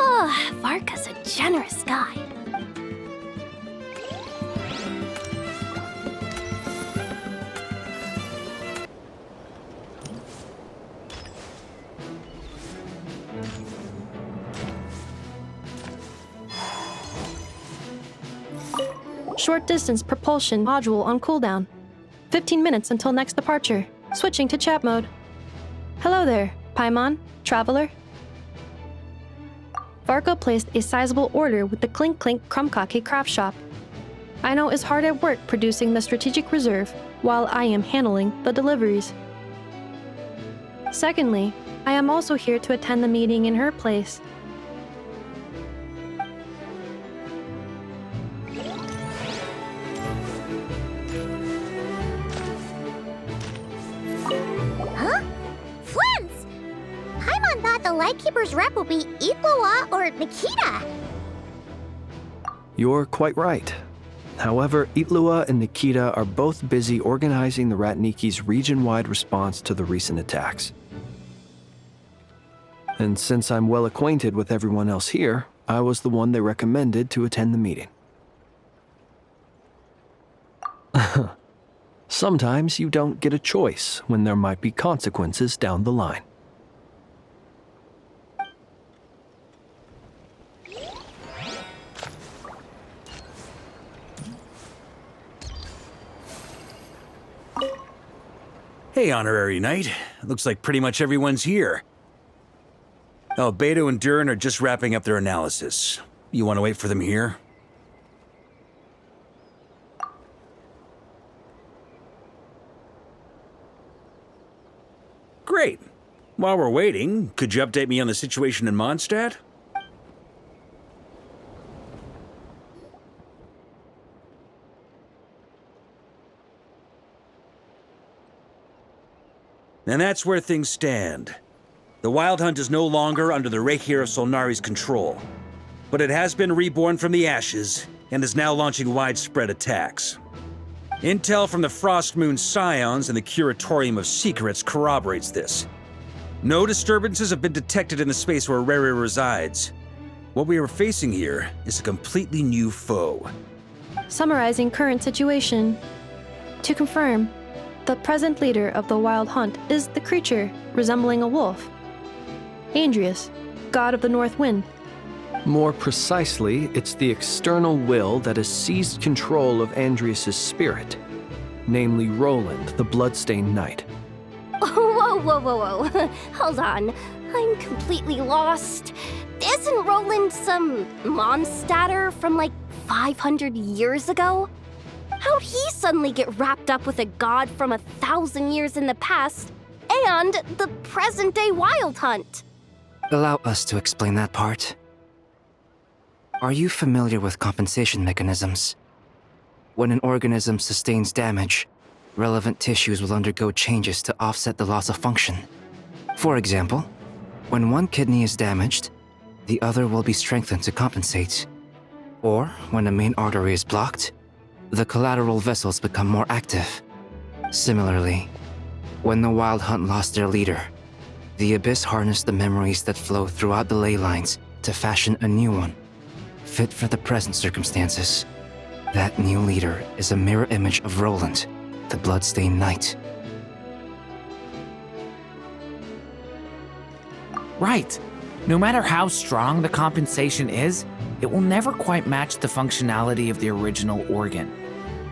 Oh, Varka's a generous guy. Short distance propulsion module on cooldown. 15 minutes until next departure. Switching to chat mode. Hello there, Paimon, traveler. Varka placed a sizable order with the Clink Clink Krumkake craft shop. Aino is hard at work producing the strategic reserve, while I am handling the deliveries. Secondly, I am also here to attend the meeting in her place. Paimon thought the Lightkeeper's rep would be Itlua or Nikita. You're quite right. However, Itlua and Nikita are both busy organizing the Ratniki's region-wide response to the recent attacks. And since I'm well acquainted with everyone else here, I was the one they recommended to attend the meeting. Sometimes you don't get a choice when there might be consequences down the line. Hey, Honorary Knight. Looks like pretty much everyone's here. Oh, Beto and Durin are just wrapping up their analysis. You want to wait for them here? Great. While we're waiting, could you update me on the situation in Mondstadt? And that's where things stand. The Wild Hunt is no longer under the Reikir of Solnari's control, but it has been reborn from the ashes and is now launching widespread attacks. Intel from the Frostmoon Scions and the Curatorium of Secrets corroborates this. No disturbances have been detected in the space where Rere resides. What we are facing here is a completely new foe. Summarizing current situation. To confirm, the present leader of the Wild Hunt is the creature resembling a wolf. Andrius, god of the North Wind. More precisely, it's the external will that has seized control of Andrius' spirit, namely Roland, the bloodstained knight. Whoa. Hold on. I'm completely lost. Isn't Roland some mondstatter from like 500 years ago? How'd he suddenly get wrapped up with a god from 1,000 years in the past and the present-day Wild Hunt? Allow us to explain that part. Are you familiar with compensation mechanisms? When an organism sustains damage, relevant tissues will undergo changes to offset the loss of function. For example, when one kidney is damaged, the other will be strengthened to compensate. Or when a main artery is blocked, the collateral vessels become more active. Similarly, when the Wild Hunt lost their leader, the Abyss harnessed the memories that flow throughout the ley lines to fashion a new one, fit for the present circumstances. That new leader is a mirror image of Roland, the bloodstained knight. Right. No matter how strong the compensation is, it will never quite match the functionality of the original organ.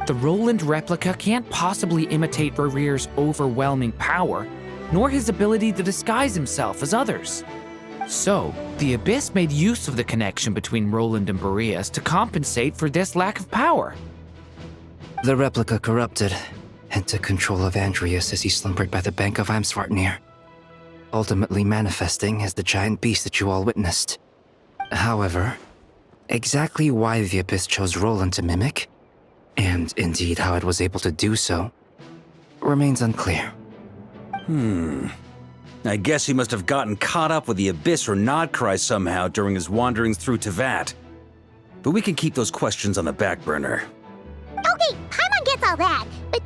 The Roland replica can't possibly imitate Rere's overwhelming power, nor his ability to disguise himself as others. So, the Abyss made use of the connection between Roland and Boreas to compensate for this lack of power. The replica corrupted and took control of Andrius as he slumbered by the bank of Amsvartnir, ultimately manifesting as the giant beast that you all witnessed. However, exactly why the Abyss chose Roland to mimic, and indeed how it was able to do so, remains unclear. I guess he must have gotten caught up with the Abyss or nod-krai somehow during his wanderings through Tevat. But we can keep those questions on the back burner. Okay, Paimon gets all that, but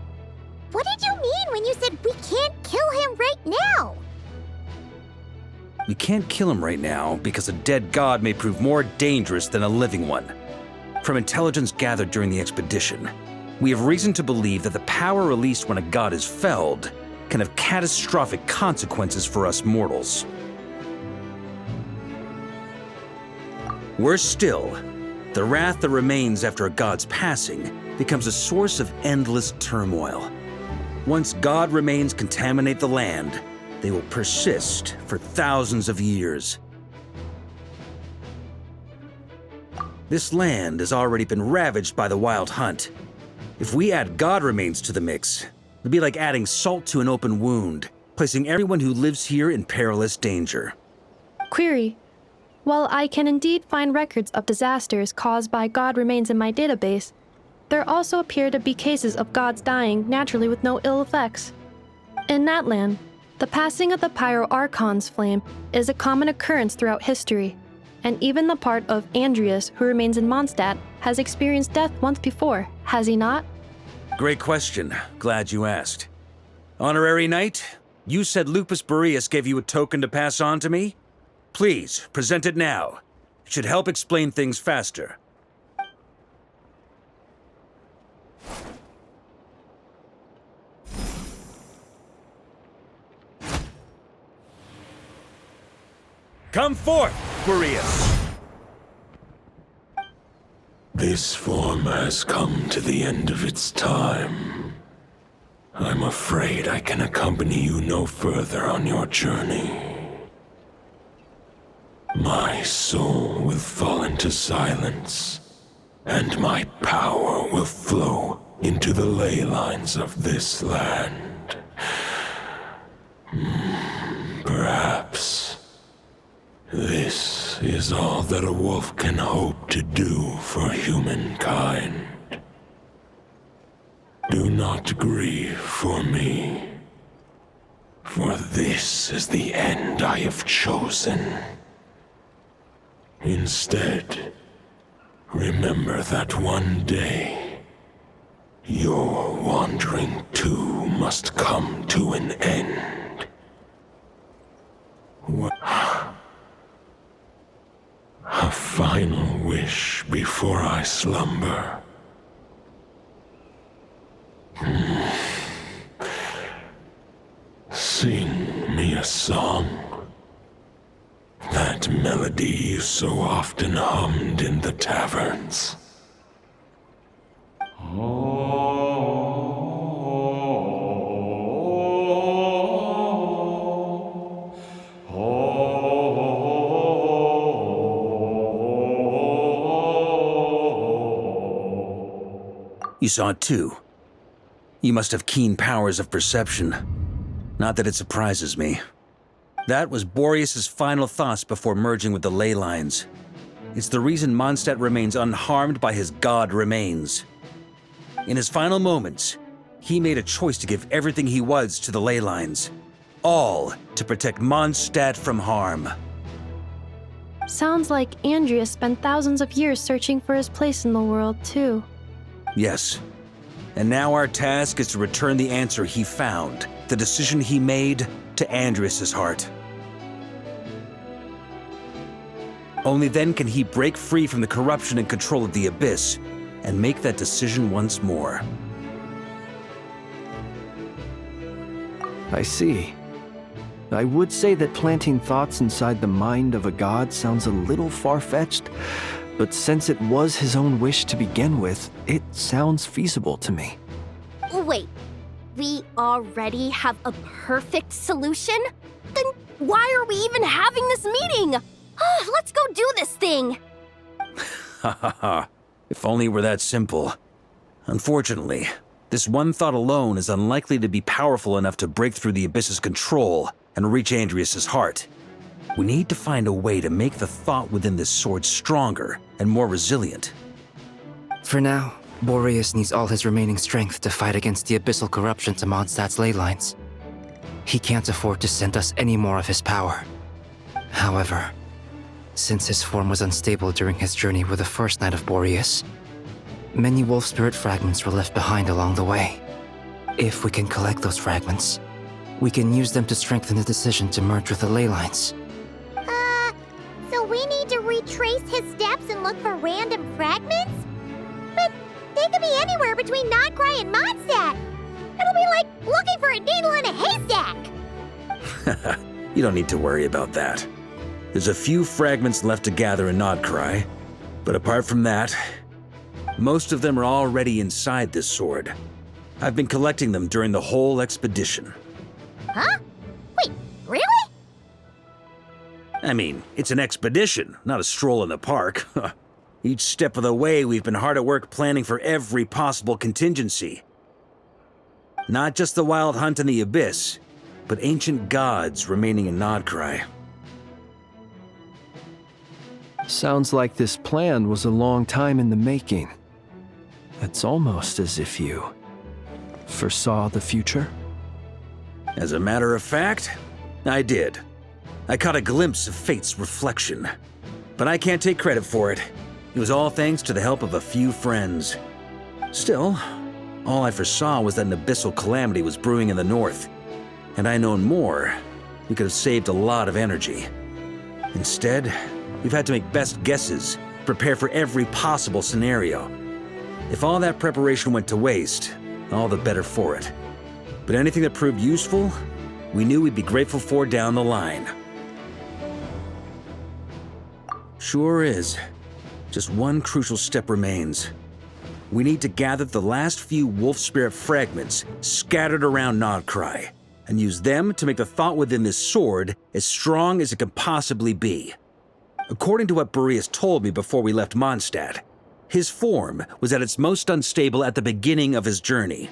what did you mean when you said we can't kill him right now? We can't kill him right now because a dead god may prove more dangerous than a living one. From intelligence gathered during the expedition, we have reason to believe that the power released when a god is felled can have catastrophic consequences for us mortals. Worse still, the wrath that remains after a god's passing becomes a source of endless turmoil. Once god remains contaminate the land, they will persist for thousands of years. This land has already been ravaged by the Wild Hunt. If we add god remains to the mix, it'd be like adding salt to an open wound, placing everyone who lives here in perilous danger. Query. While I can indeed find records of disasters caused by god remains in my database, there also appear to be cases of gods dying naturally with no ill effects. In that land, The passing of the Pyro-Archon's flame is a common occurrence throughout history, and even the part of Andrius who remains in Mondstadt has experienced death once before, has he not? Great question. Glad you asked. Honorary Knight, you said Lupus Boreas gave you a token to pass on to me? Please, present it now. It should help explain things faster. Come forth, Boreas! This form has come to the end of its time. I'm afraid I can accompany you no further on your journey. My soul will fall into silence, and my power will flow into the ley lines of this land. Perhaps this is all that a wolf can hope to do for humankind. Do not grieve for me, for this is the end I have chosen. Instead, remember that one day, your wandering too must come to an end. A final wish before I slumber. Sing me a song. That melody you so often hummed in the taverns. You saw it too. You must have keen powers of perception. Not that it surprises me. That was Boreas' final thoughts before merging with the ley lines. It's the reason Mondstadt remains unharmed by his god remains. In his final moments, he made a choice to give everything he was to the ley lines. All to protect Mondstadt from harm. Sounds like Andrius spent thousands of years searching for his place in the world, too. Yes. And now our task is to return the answer he found, the decision he made, to Andrius' heart. Only then can he break free from the corruption and control of the Abyss, and make that decision once more. I see. I would say that planting thoughts inside the mind of a god sounds a little far-fetched, but since it was his own wish to begin with, it sounds feasible to me. Wait, we already have a perfect solution? Then why are we even having this meeting? Let's go do this thing! Ha ha ha. If only it were that simple. Unfortunately, this one thought alone is unlikely to be powerful enough to break through the Abyss's control and reach Andrius' heart. We need to find a way to make the thought within this sword stronger and more resilient. For now, Boreas needs all his remaining strength to fight against the abyssal corruption to Mondstadt's ley lines. He can't afford to send us any more of his power. However, since his form was unstable during his journey with the first Knight of Boreas, many wolf spirit fragments were left behind along the way. If we can collect those fragments, we can use them to strengthen the decision to merge with the ley lines. So we need to retrace his steps and look for random fragments? But they could be anywhere between nod-krai and Mondstadt. It'll be like looking for a needle in a haystack. You don't need to worry about that. There's a few fragments left to gather in nod-krai, but apart from that, most of them are already inside this sword. I've been collecting them during the whole expedition. Huh? Wait, really? I mean, it's an expedition, not a stroll in the park. Each step of the way, we've been hard at work planning for every possible contingency. Not just the wild hunt in the Abyss, but ancient gods remaining in nod-krai. Sounds like this plan was a long time in the making. It's almost as if you foresaw the future. As a matter of fact, I did. I caught a glimpse of fate's reflection. But I can't take credit for it. It was all thanks to the help of a few friends. Still, all I foresaw was that an abyssal calamity was brewing in the north. Had I known more, we could have saved a lot of energy. Instead, we've had to make best guesses, prepare for every possible scenario. If all that preparation went to waste, all the better for it. But anything that proved useful, we knew we'd be grateful for down the line. Sure is. Just one crucial step remains. We need to gather the last few wolf spirit fragments scattered around nod-krai, and use them to make the thought within this sword as strong as it can possibly be. According to what Boreas told me before we left Mondstadt, his form was at its most unstable at the beginning of his journey.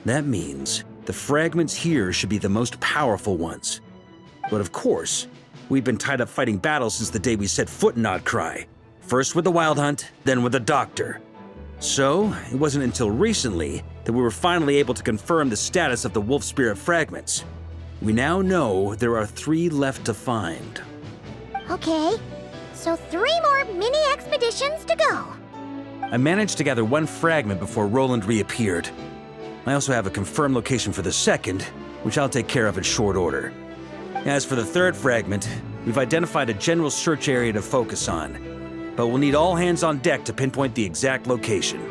That means the fragments here should be the most powerful ones. But of course, we've been tied up fighting battles since the day we set foot in nod-krai. First with the Wild Hunt, then with the Doctor. So, it wasn't until recently that we were finally able to confirm the status of the wolf spirit fragments. We now know there are 3 left to find. Okay, so 3 more mini expeditions to go. I managed to gather 1 fragment before Roland reappeared. I also have a confirmed location for the second, which I'll take care of in short order. As for the 3rd fragment, we've identified a general search area to focus on, but we'll need all hands on deck to pinpoint the exact location.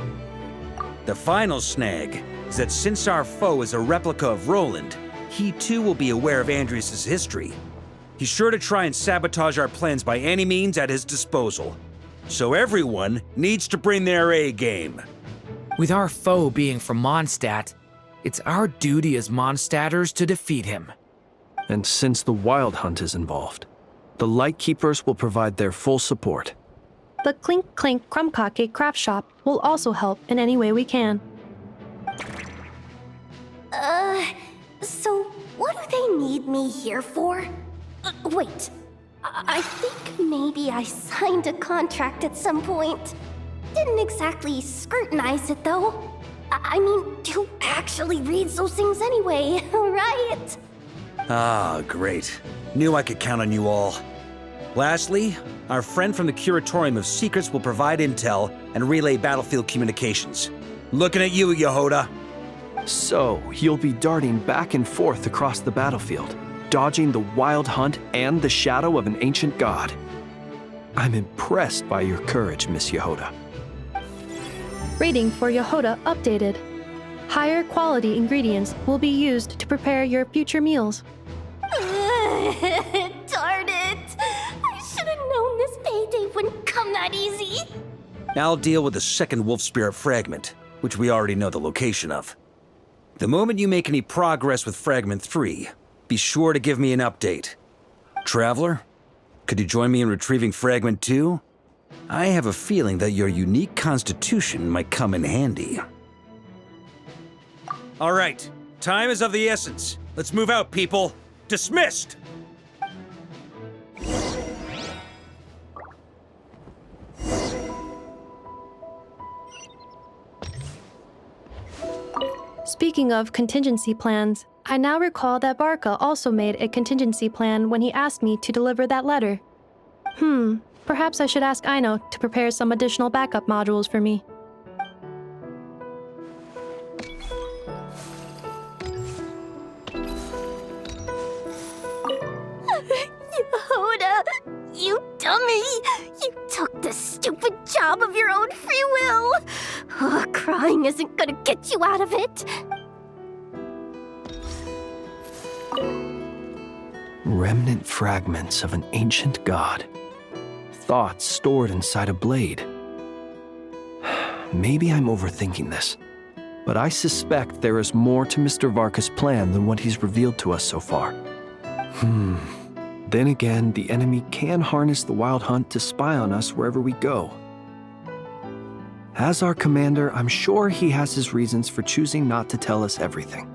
The final snag is that since our foe is a replica of Roland, he too will be aware of Andrius' history. He's sure to try and sabotage our plans by any means at his disposal. So everyone needs to bring their A game. With our foe being from Mondstadt, it's our duty as Mondstatters to defeat him. And since the Wild Hunt is involved, the Lightkeepers will provide their full support. The Clink Clink Krumkake craft shop will also help in any way we can. So what do they need me here for? Wait, I think maybe I signed a contract at some point. Didn't exactly scrutinize it though. I mean, who actually reads those things anyway, right? Ah, great. Knew I could count on you all. Lastly, our friend from the Curatorium of Secrets will provide intel and relay battlefield communications. Looking at you, Yehoda. So, you'll be darting back and forth across the battlefield, dodging the Wild Hunt and the shadow of an ancient god. I'm impressed by your courage, Miss Yehoda. Rating for Yehoda updated. Higher quality ingredients will be used to prepare your future meals. Darn it! I should have known this payday wouldn't come that easy. I'll deal with the second wolf spirit fragment, which we already know the location of. The moment you make any progress with Fragment 3, be sure to give me an update. Traveler, could you join me in retrieving Fragment 2? I have a feeling that your unique constitution might come in handy. All right, time is of the essence. Let's move out, people. Dismissed! Speaking of contingency plans, I now recall that Varka also made a contingency plan when he asked me to deliver that letter. Perhaps I should ask Aino to prepare some additional backup modules for me. Yehoda, you dummy! You took the stupid job of your own free will! Crying isn't gonna get you out of it! Remnant fragments of an ancient god. Thoughts stored inside a blade. Maybe I'm overthinking this, but I suspect there is more to Mr. Varka's plan than what he's revealed to us so far. Then again, the enemy can harness the Wild Hunt to spy on us wherever we go. As our commander, I'm sure he has his reasons for choosing not to tell us everything.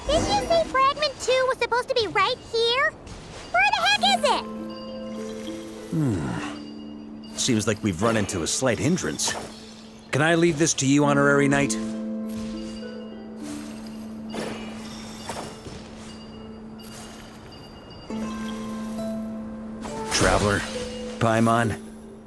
Didn't you say Fragment 2 was supposed to be right here? Where the heck is it? Seems like we've run into a slight hindrance. Can I leave this to you, Honorary Knight? Traveler, Paimon,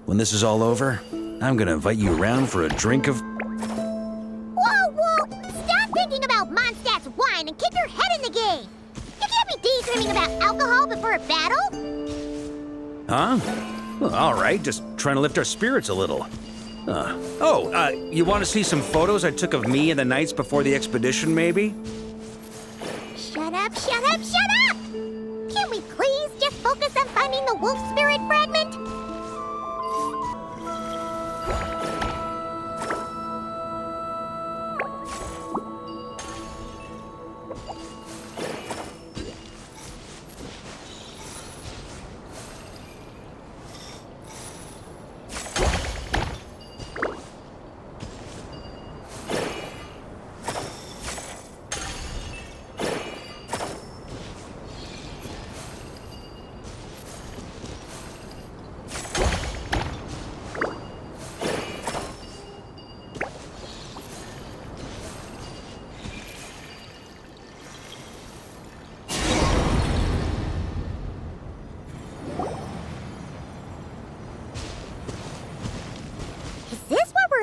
when this is all over, I'm gonna invite you around for a drink of... Whoa, whoa! Stop thinking about Mondstadt's wine and kick your head in the game! You can't be daydreaming about alcohol before a battle! Huh? Well, all right, just trying to lift our spirits a little. You want to see some photos I took of me and the knights before the expedition, maybe? Shut up, shut up, shut up! Can't we please just focus on finding the wolf spirit fragment?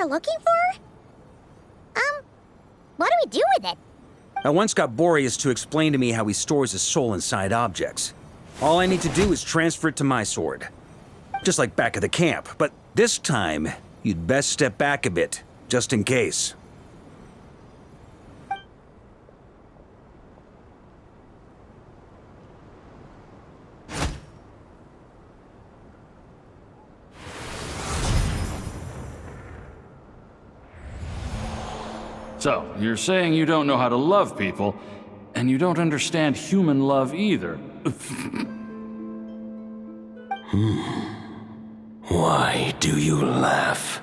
Looking for? What do we do with it? I once got Boreas to explain to me how he stores his soul inside objects. All I need to do is transfer it to my sword. Just like back at the camp, but this time, you'd best step back a bit, just in case. So, you're saying you don't know how to love people, and you don't understand human love either. Why do you laugh?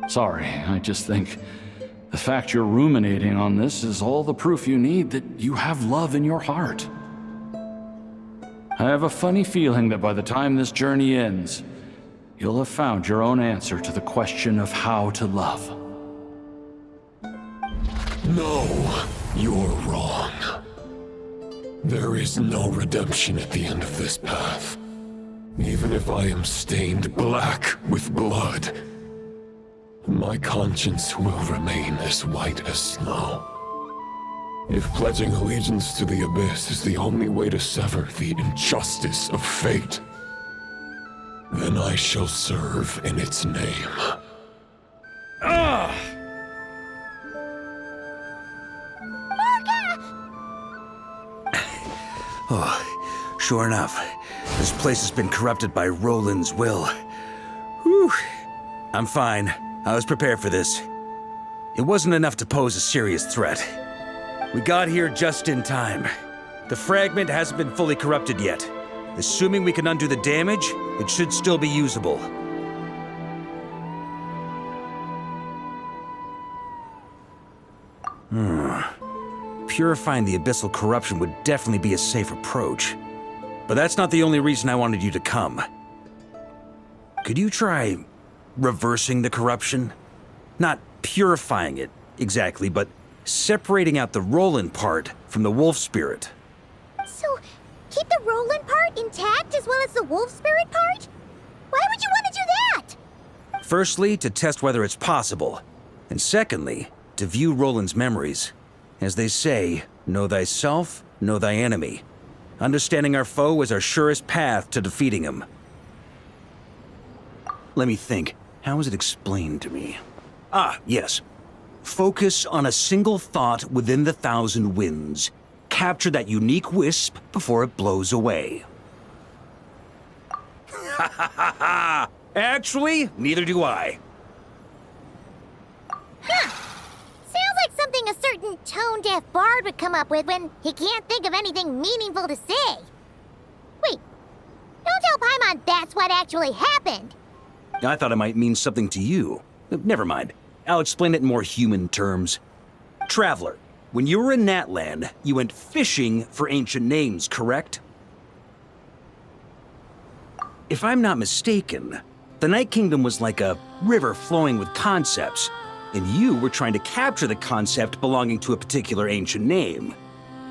Sorry, I just think the fact you're ruminating on this is all the proof you need that you have love in your heart. I have a funny feeling that by the time this journey ends, you'll have found your own answer to the question of how to love. No, you're wrong. There is no redemption at the end of this path. Even if I am stained black with blood, my conscience will remain as white as snow. If pledging allegiance to the Abyss is the only way to sever the injustice of fate, then I shall serve in its name. Oh, sure enough, this place has been corrupted by Roland's will. Whew. I'm fine. I was prepared for this. It wasn't enough to pose a serious threat. We got here just in time. The fragment hasn't been fully corrupted yet. Assuming we can undo the damage, it should still be usable. Purifying the abyssal corruption would definitely be a safe approach. But that's not the only reason I wanted you to come. Could you try reversing the corruption? Not purifying it, exactly, but separating out the Roland part from the wolf spirit. So, keep the Roland part intact as well as the wolf spirit part? Why would you want to do that? Firstly, to test whether it's possible. And secondly, to view Roland's memories. As they say, know thyself, know thy enemy. Understanding our foe is our surest path to defeating him. Let me think. How is it explained to me? Ah, yes. Focus on a single thought within the 1,000 winds. Capture that unique wisp before it blows away. Ha ha ha ha! Actually, neither do I. Huh. Sounds like something a certain tone-deaf bard would come up with when he can't think of anything meaningful to say. Wait, don't tell Paimon that's what actually happened. I thought it might mean something to you. Never mind. I'll explain it in more human terms. Traveler, when you were in Natland, you went fishing for ancient names, correct? If I'm not mistaken, the Night Kingdom was like a river flowing with concepts, and you were trying to capture the concept belonging to a particular ancient name.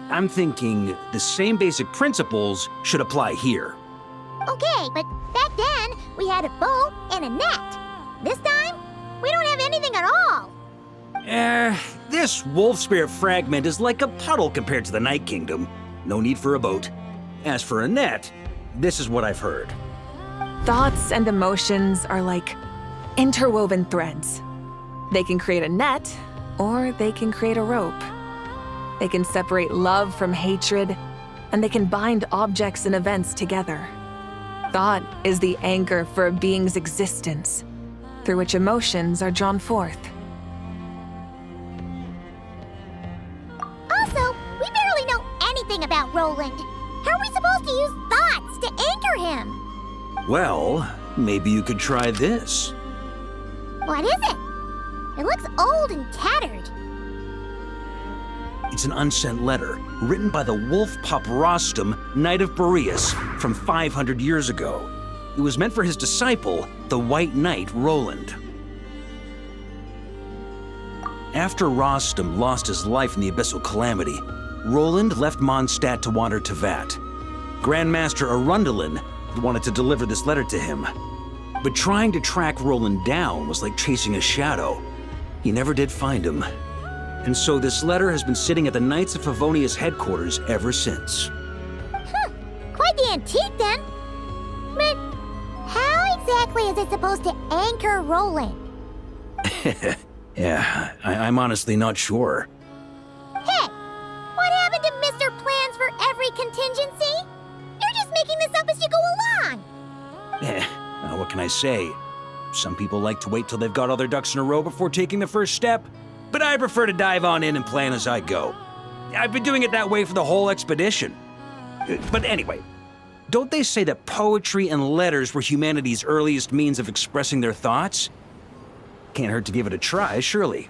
I'm thinking the same basic principles should apply here. Okay, but back then, we had a boat and a net. This time, we don't have anything at all. This wolf spirit fragment is like a puddle compared to the Night Kingdom. No need for a boat. As for a net, this is what I've heard. Thoughts and emotions are like interwoven threads. They can create a net, or they can create a rope. They can separate love from hatred, and they can bind objects and events together. Thought is the anchor for a being's existence, through which emotions are drawn forth. Also, we barely know anything about Roland. How are we supposed to use thoughts to anchor him? Well, maybe you could try this. What is it? It looks old and tattered. It's an unsent letter, written by the wolf pup Rostam, Knight of Boreas, from 500 years ago. It was meant for his disciple, the White Knight Roland. After Rostam lost his life in the Abyssal Calamity, Roland left Mondstadt to wander to Vat. Grandmaster Arundelen wanted to deliver this letter to him. But trying to track Roland down was like chasing a shadow. He never did find him. And so this letter has been sitting at the Knights of Favonia's headquarters ever since. Quite the antique then. But how exactly is it supposed to anchor Roland? Yeah, I'm honestly not sure. Hey, what happened to Mr. Plans for every contingency? You're just making this up as you go along. What can I say? Some people like to wait till they've got all their ducks in a row before taking the first step, but I prefer to dive on in and plan as I go. I've been doing it that way for the whole expedition. But anyway, don't they say that poetry and letters were humanity's earliest means of expressing their thoughts? Can't hurt to give it a try, surely.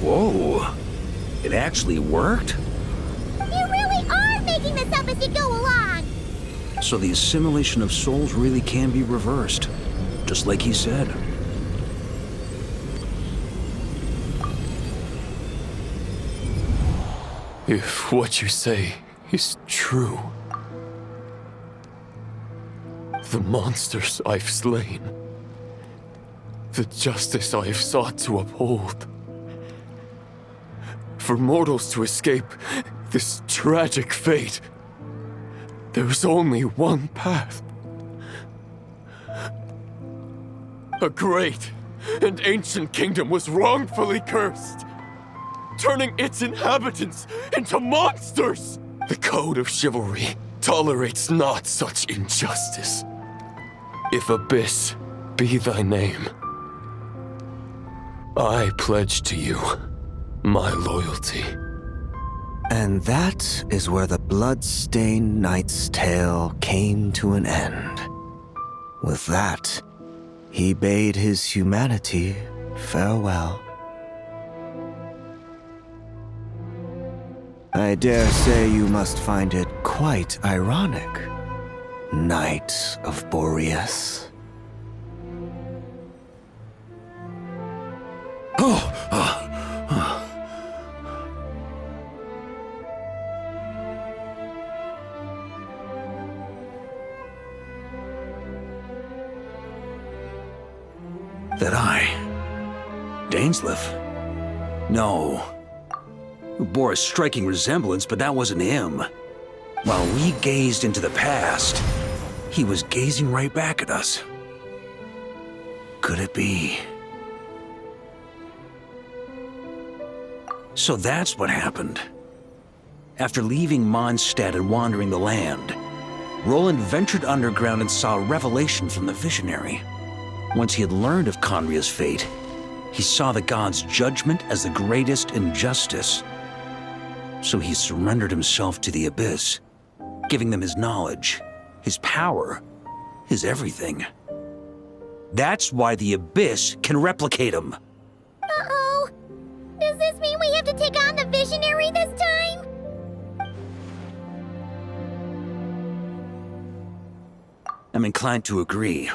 Whoa, it actually worked? You really are making this up as you go along. So the assimilation of souls really can be reversed, just like he said. If what you say is true, the monsters I've slain, the justice I have sought to uphold, for mortals to escape this tragic fate, there's only one path. A great and ancient kingdom was wrongfully cursed, turning its inhabitants into monsters. The code of chivalry tolerates not such injustice. If Abyss be thy name, I pledge to you my loyalty. And that is where the bloodstained knight's tale came to an end. With that, he bade his humanity farewell. I dare say you must find it quite ironic, Knight of Boreas. That I? Dainsleif? No. Bore a striking resemblance, but that wasn't him. While we gazed into the past, he was gazing right back at us. Could it be? So that's what happened. After leaving Mondstadt and wandering the land, Roland ventured underground and saw a revelation from the visionary. Once he had learned of Conria's fate, he saw the gods' judgment as the greatest injustice. So he surrendered himself to the Abyss, giving them his knowledge, his power, his everything. That's why the Abyss can replicate him. Uh-oh. Does this mean we have to take on the visionary this time? I'm inclined to agree.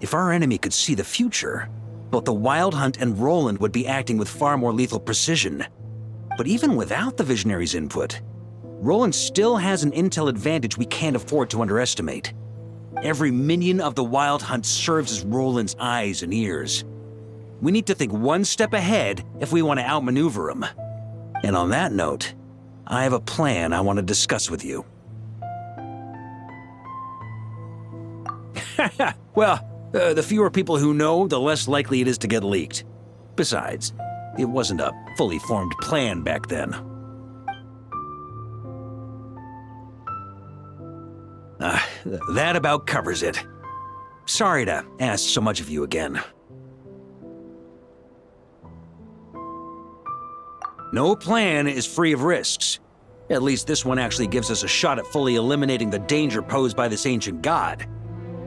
If our enemy could see the future, both the Wild Hunt and Roland would be acting with far more lethal precision. But even without the Visionary's input, Roland still has an intel advantage we can't afford to underestimate. Every minion of the Wild Hunt serves as Roland's eyes and ears. We need to think one step ahead if we want to outmaneuver him. And on that note, I have a plan I want to discuss with you. Well, the fewer people who know, the less likely it is to get leaked. Besides, it wasn't a fully formed plan back then. That about covers it. Sorry to ask so much of you again. No plan is free of risks. At least this one actually gives us a shot at fully eliminating the danger posed by this ancient god.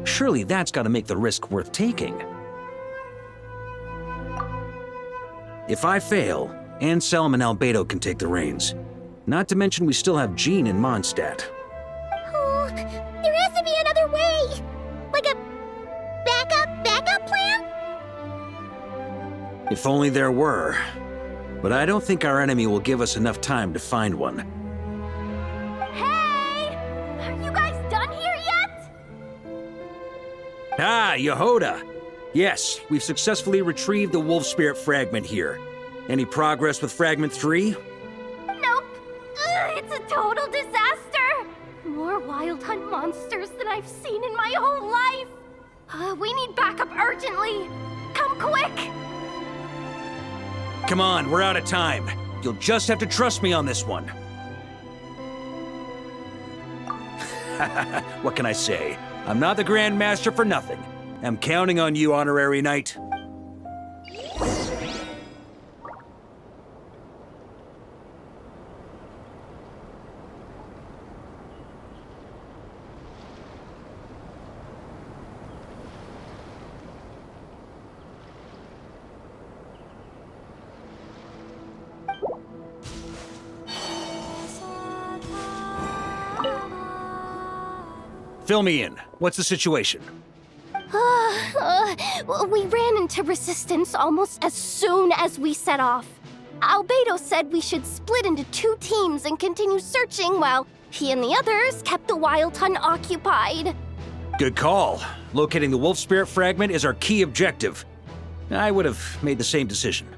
Surely that's got to make the risk worth taking. If I fail, Anselm and Albedo can take the reins. Not to mention we still have Jean in Mondstadt. Oh, there has to be another way! Like a backup plan? If only there were. But I don't think our enemy will give us enough time to find one. Hey! Are you guys done here yet? Ah, Yehoda! Yes, we've successfully retrieved the Wolf Spirit fragment here. Any progress with Fragment 3? Nope. It's a total disaster! More Wild Hunt monsters than I've seen in my whole life! We need backup urgently! Come quick! Come on, we're out of time. You'll just have to trust me on this one. What can I say? I'm not the Grand Master for nothing. I'm counting on you, Honorary Knight. Fill me in. What's the situation? We ran into resistance almost as soon as we set off. Albedo said we should split into 2 teams and continue searching while he and the others kept the Wild Hunt occupied. Good call. Locating the Wolf Spirit fragment is our key objective. I would have made the same decision.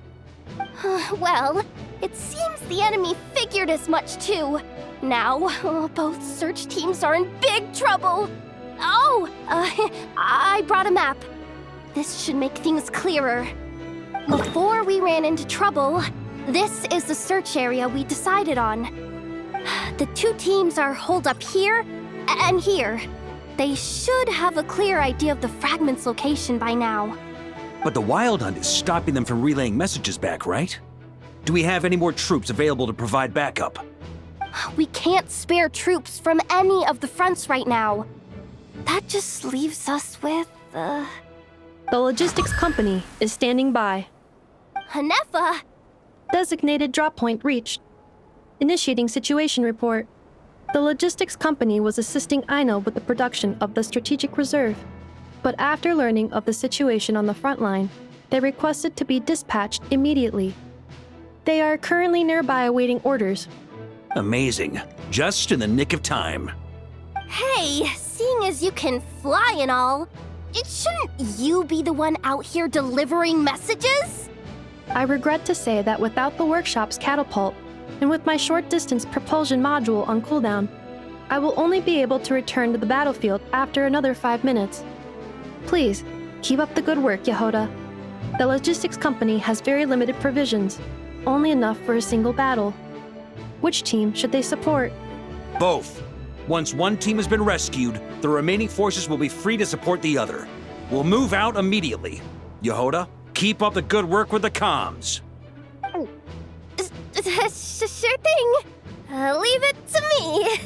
Well, it seems the enemy figured as much too. Now, both search teams are in big trouble. Oh, I brought a map. This should make things clearer. Before we ran into trouble, this is the search area we decided on. The 2 teams are holed up here and here. They should have a clear idea of the fragment's location by now. But the Wild Hunt is stopping them from relaying messages back, right? Do we have any more troops available to provide backup? We can't spare troops from any of the fronts right now. That just leaves us with, The logistics company is standing by. Hanefa! Designated drop point reached. Initiating situation report. The logistics company was assisting Aino with the production of the strategic reserve. But after learning of the situation on the front line, they requested to be dispatched immediately. They are currently nearby awaiting orders. Amazing. Just in the nick of time. Hey, seeing as you can fly and all, shouldn't you be the one out here delivering messages? I regret to say that without the workshop's catapult, and with my short-distance propulsion module on cooldown, I will only be able to return to the battlefield after another 5 minutes. Please, keep up the good work, Yehuda. The logistics company has very limited provisions, only enough for a single battle. Which team should they support? Both. Once one team has been rescued, the remaining forces will be free to support the other. We'll move out immediately. Yehuda, keep up the good work with the comms. Sure thing. Leave it to me.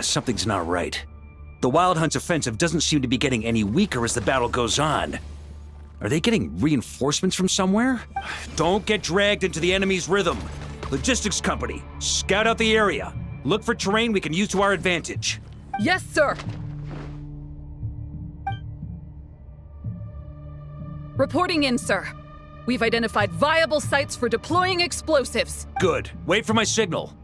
Something's not right. The Wild Hunt's offensive doesn't seem to be getting any weaker as the battle goes on. Are they getting reinforcements from somewhere? Don't get dragged into the enemy's rhythm. Logistics company, scout out the area. Look for terrain we can use to our advantage. Yes, sir. Reporting in, sir. We've identified viable sites for deploying explosives. Good. Wait for my signal.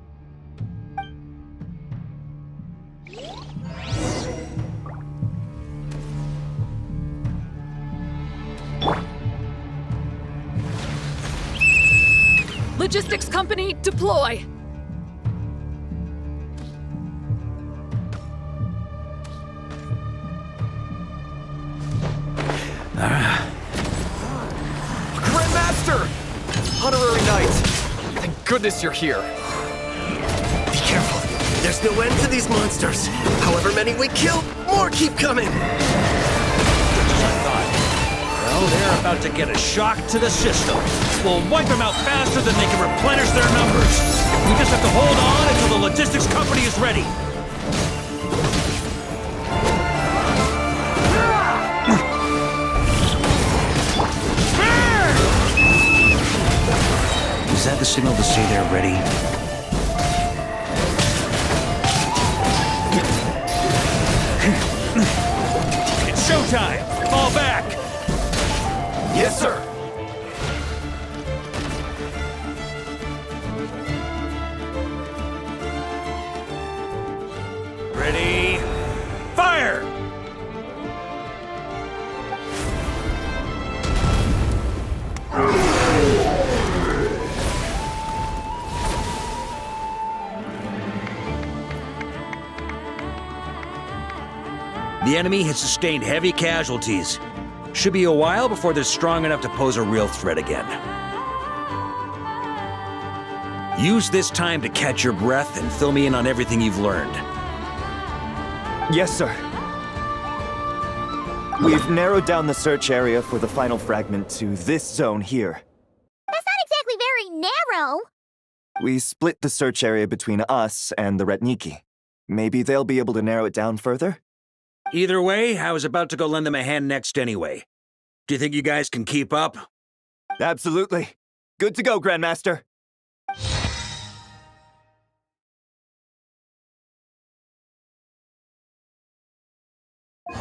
Logistics company, deploy! Grandmaster! Honorary Knight! Thank goodness you're here. Be careful. There's no end to these monsters. However many we kill, more keep coming. Well, they're about to get a shock to the system. We'll wipe them out faster than they can replenish their numbers. We just have to hold on until the logistics company is ready. Is that the signal to say they're ready? It's showtime! Fall back! Yes, sir! Ready? Fire! The enemy has sustained heavy casualties. Should be a while before they're strong enough to pose a real threat again. Use this time to catch your breath and fill me in on everything you've learned. Yes, sir. We've narrowed down the search area for the final fragment to this zone here. That's not exactly very narrow. We split the search area between us and the Retniki. Maybe they'll be able to narrow it down further? Either way, I was about to go lend them a hand next anyway. Do you think you guys can keep up? Absolutely. Good to go, Grandmaster.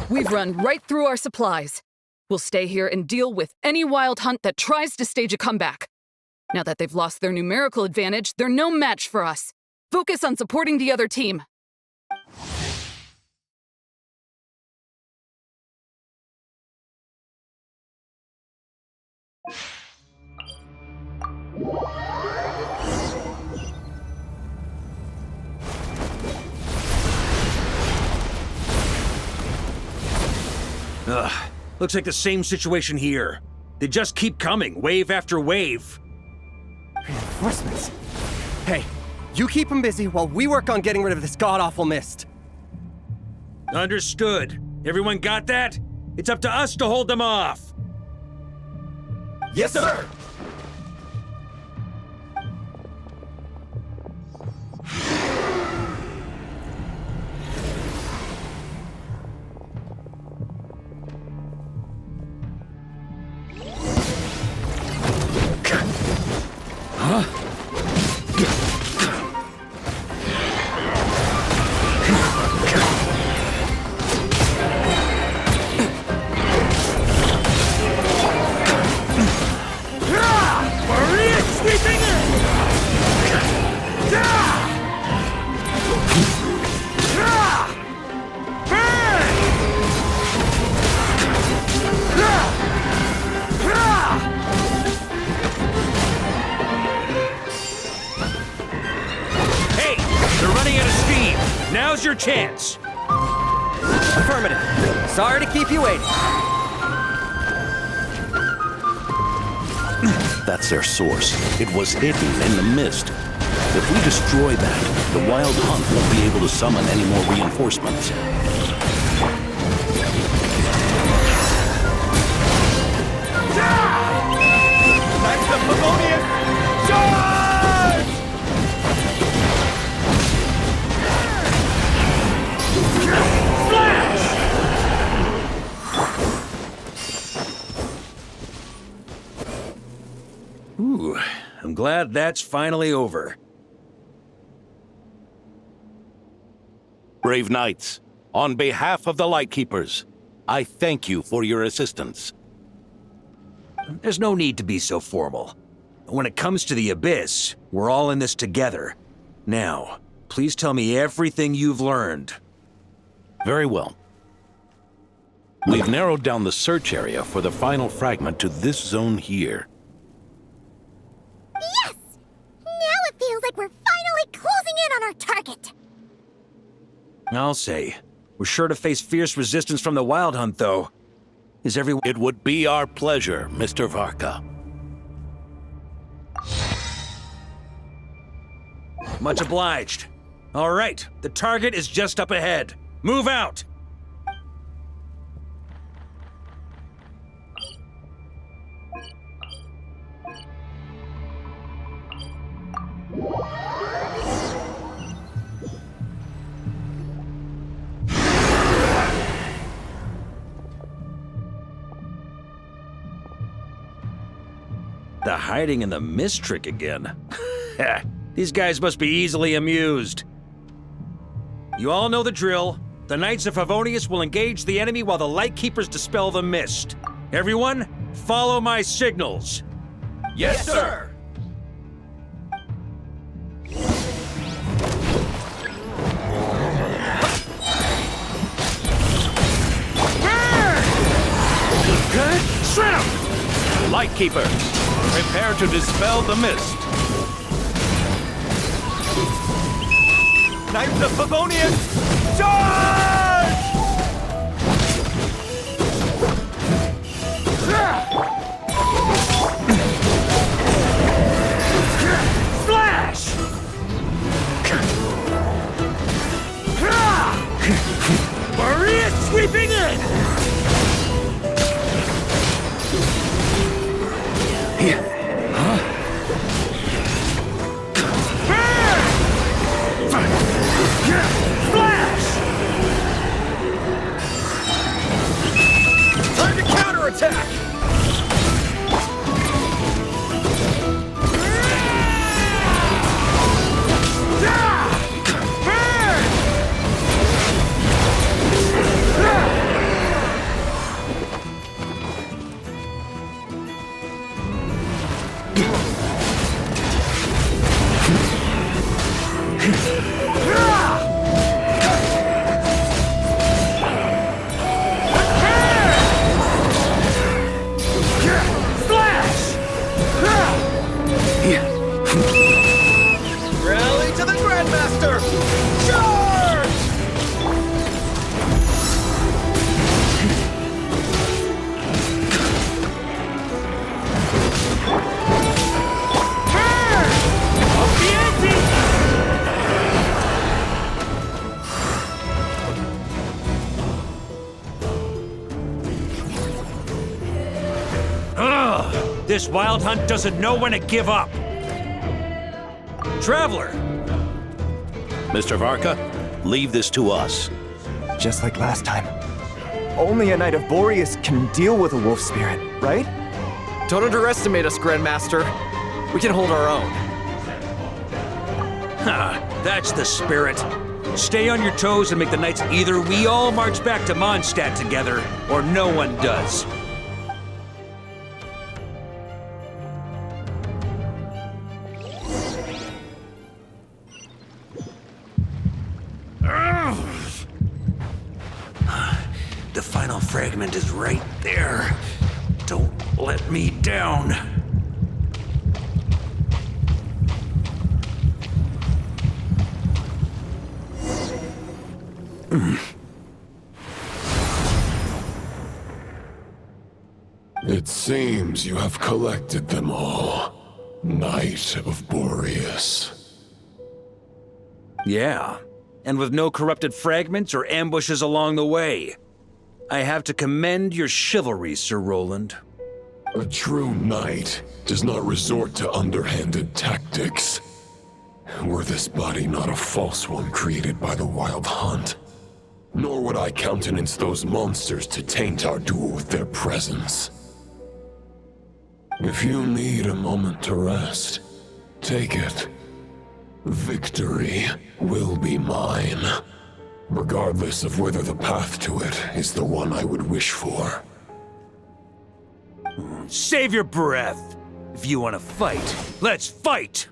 We've run right through our supplies. We'll stay here and deal with any wild hunt that tries to stage a comeback. Now that they've lost their numerical advantage, they're no match for us. Focus on supporting the other team. Ugh, looks like the same situation here. They just keep coming, wave after wave. Reinforcements? Hey, you keep them busy while we work on getting rid of this god-awful mist. Understood. Everyone got that? It's up to us to hold them off. Yes, sir! your chance. Affirmative. Sorry to keep you waiting. That's their source. It was hidden in the mist. If we destroy that, the Wild Hunt won't be able to summon any more reinforcements. Knights of Favonius, charge! Flash! Ooh, I'm glad that's finally over. Brave knights, on behalf of the Lightkeepers, I thank you for your assistance. There's no need to be so formal. When it comes to the Abyss, we're all in this together. Now, please tell me everything you've learned. Very well. We've narrowed down the search area for the final fragment to this zone here. Yes! Now it feels like we're finally closing in on our target. I'll say. We're sure to face fierce resistance from the Wild Hunt, though. Is everyone— It would be our pleasure, Mr. Varka. Much obliged. All right, the target is just up ahead. Move out! The hiding in the mist trick again. These guys must be easily amused. You all know the drill. The Knights of Favonius will engage the enemy while the Lightkeepers dispel the mist. Everyone, follow my signals. Yes, sir! Shred 'em! Lightkeepers, prepare to dispel the mist. Knights of Favonius, charge! Flash! Maria sweeping in! Flash! Time to counterattack! Rally to the Grandmaster! Charge! Up the ante! Ugh! This Wild Hunt doesn't know when to give up. Traveler! Mr. Varka, leave this to us. Just like last time. Only a Knight of Boreas can deal with a wolf spirit, right? Don't underestimate us, Grandmaster. We can hold our own. Ha! That's the spirit. Stay on your toes and make the Knights either we all march back to Mondstadt together, or no one does. The final fragment is right there. Don't let me down. It seems you have collected them all, Knight of Boreas. Yeah, and with no corrupted fragments or ambushes along the way. I have to commend your chivalry, Sir Roland. A true knight does not resort to underhanded tactics. Were this body not a false one created by the Wild Hunt, nor would I countenance those monsters to taint our duel with their presence. If you need a moment to rest, take it. Victory will be mine, regardless of whether the path to it is the one I would wish for. Save your breath! If you want to fight, let's fight!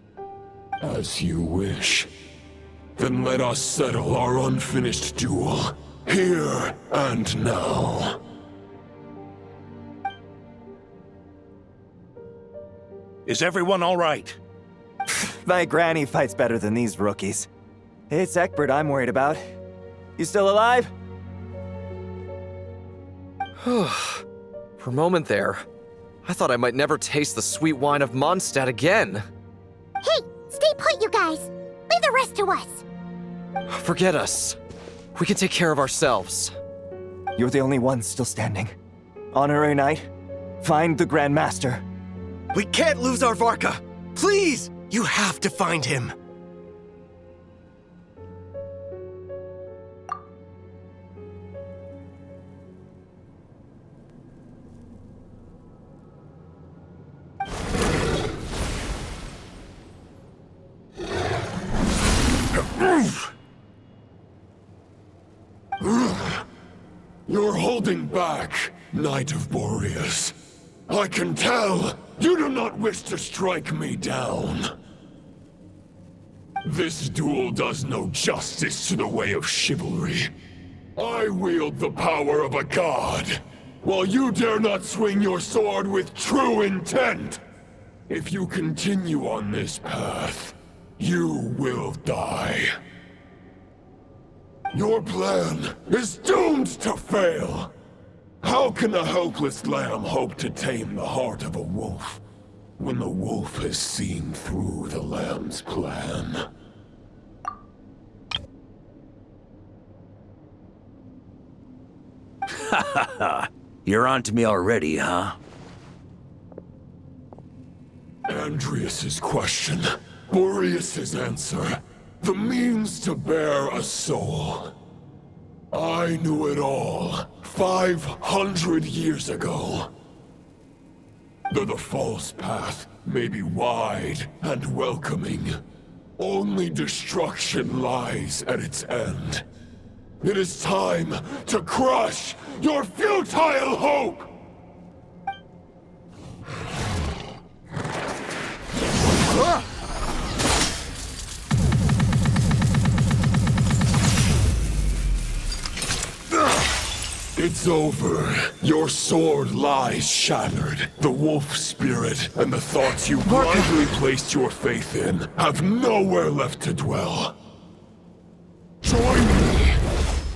As you wish. Then let us settle our unfinished duel, here and now. Is everyone all right? My granny fights better than these rookies. It's Egbert I'm worried about. You still alive? For a moment there, I thought I might never taste the sweet wine of Mondstadt again. Hey, stay put, you guys. Leave the rest to us. Forget us. We can take care of ourselves. You're the only one still standing. Honorary Knight, find the Grand Master. We can't lose our Varka! Please! You have to find him! You're holding back, Knight of Boreas. I can tell you do not wish to strike me down. This duel does no justice to the way of chivalry. I wield the power of a god, while you dare not swing your sword with true intent. If you continue on this path, you will die. Your plan is doomed to fail. How can a helpless lamb hope to tame the heart of a wolf, when the wolf has seen through the lamb's plan? Ha ha ha! You're on to me already, huh? Andrius's question, Boreas's answer, the means to bear a soul. I knew it all 500 years ago. Though the false path may be wide and welcoming, only destruction lies at its end. It is time to crush your futile hope! It's over. Your sword lies shattered. The wolf spirit and the thoughts you blindly placed your faith in have nowhere left to dwell. Join me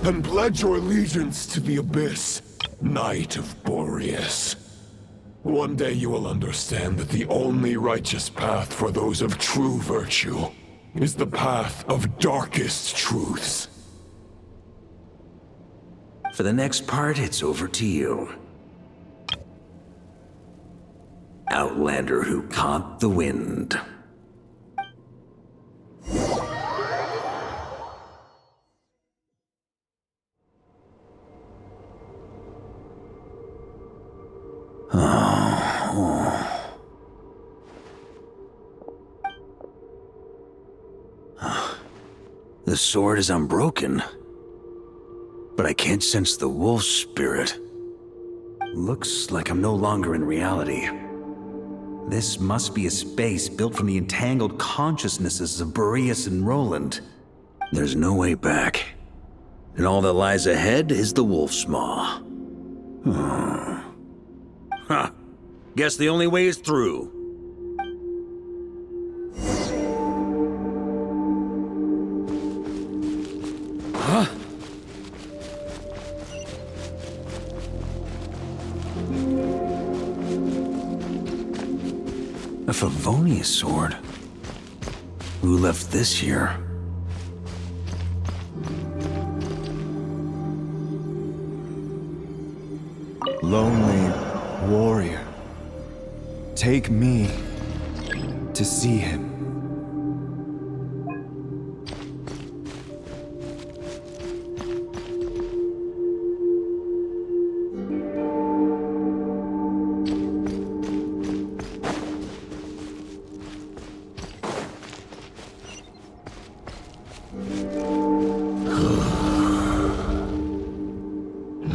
and pledge your allegiance to the abyss, Knight of Boreas. One day you will understand that the only righteous path for those of true virtue is the path of darkest truths. For the next part, it's over to you. Outlander who caught the wind. The sword is unbroken, but I can't sense the wolf spirit. Looks like I'm no longer in reality. This must be a space built from the entangled consciousnesses of Boreas and Roland. There's no way back. And all that lies ahead is the wolf's maw. Huh. Guess the only way is through. A Favonius sword? Who left this here? Lonely warrior, take me to see him.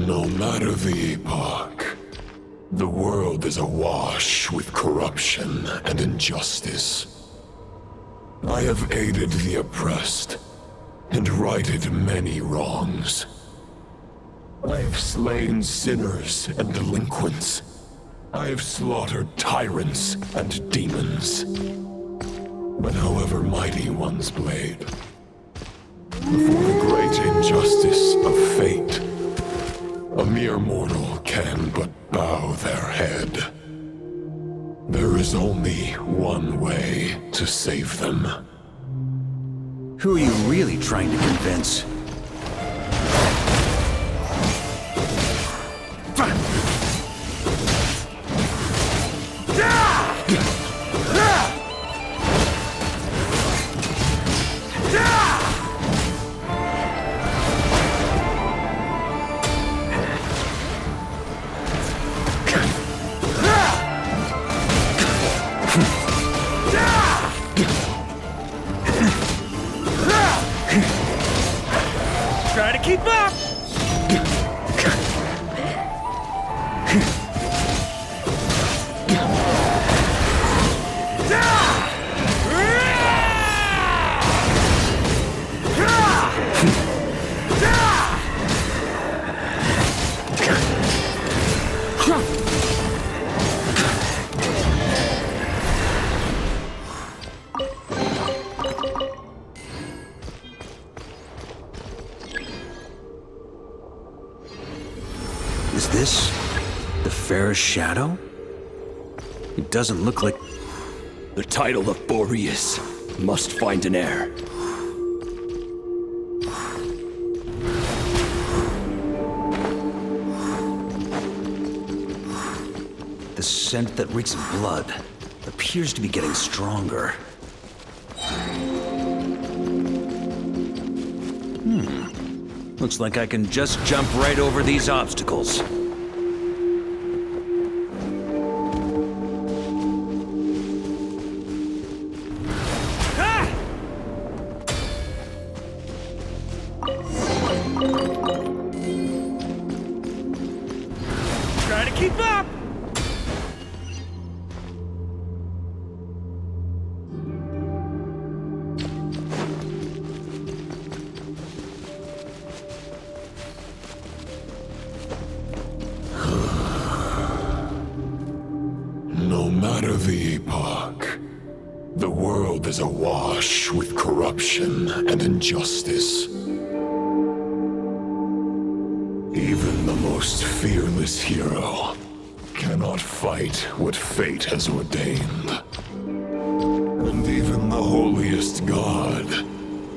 No matter the epoch, the world is awash with corruption and injustice. I have aided the oppressed and righted many wrongs. I have slain sinners and delinquents. I have slaughtered tyrants and demons. But however mighty one's blade, before the great injustice of fate, a mere mortal can but bow their head. There is only one way to save them. Who are you really trying to convince? Try to keep up! Is this the fairest shadow? It doesn't look like... The title of Boreas must find an heir. The scent that reeks of blood appears to be getting stronger. Looks like I can just jump right over these obstacles. Try to keep up! No matter the epoch, the world is awash with corruption and injustice. Even the most fearless hero cannot fight what fate has ordained. And even the holiest god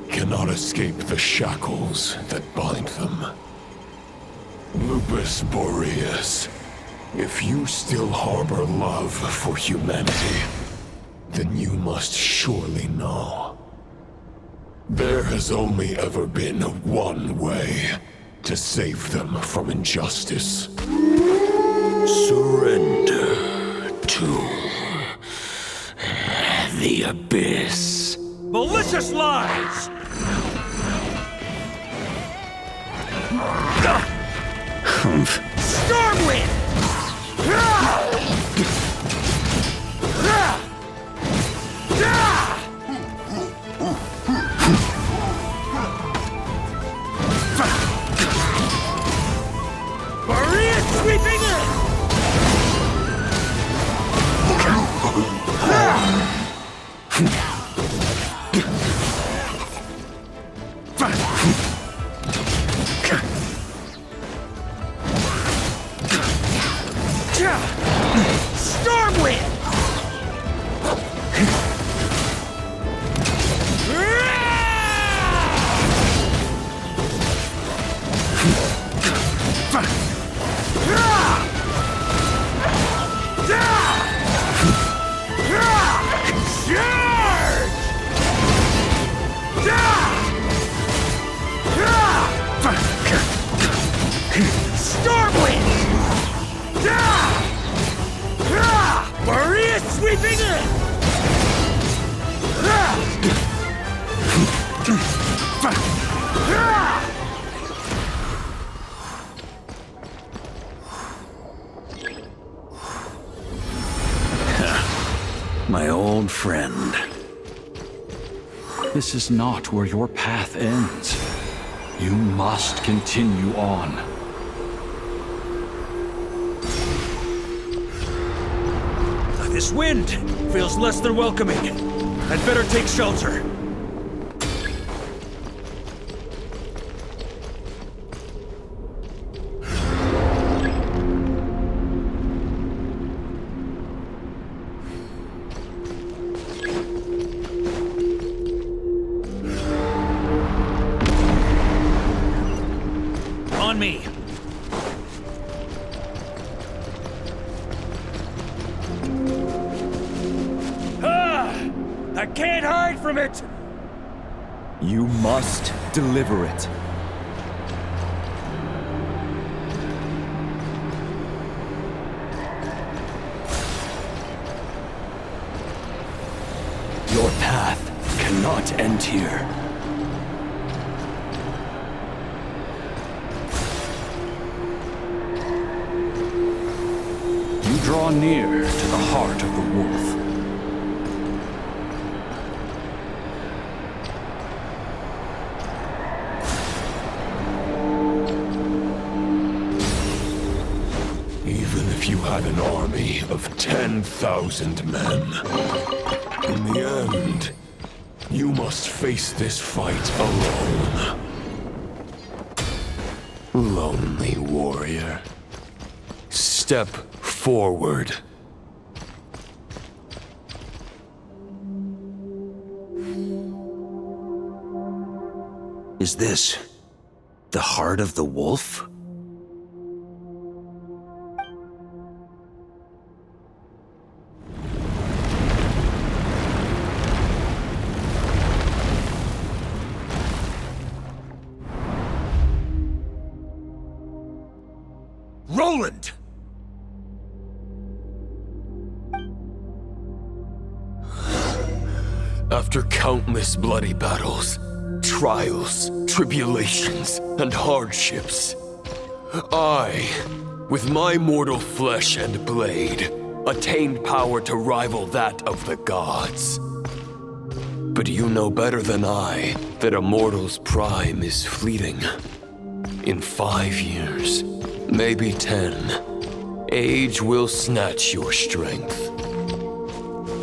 cannot escape the shackles that bind them. Lupus Boreas, if you still harbor love for humanity, then you must surely know. There has only ever been one way to save them from injustice. Surrender to the abyss. Malicious lies! Stormwind! Maria sweeping in! Stormwind! Stormwind! Maria sweeping in! My old friend. This is not where your path ends. You must continue on. This wind feels less than welcoming. I'd better take shelter. On me. I can't hide from it! You must deliver it. Your path cannot end here. You draw near to the heart of the wolf. Even if you had an army of 10,000 men, in the end, you must face this fight alone. Lonely warrior. Step forward. Is this the heart of the wolf? Roland! After countless bloody battles, trials, tribulations, and hardships, I, with my mortal flesh and blade, attained power to rival that of the gods. But you know better than I that a mortal's prime is fleeting. In 5 years, maybe 10, age will snatch your strength.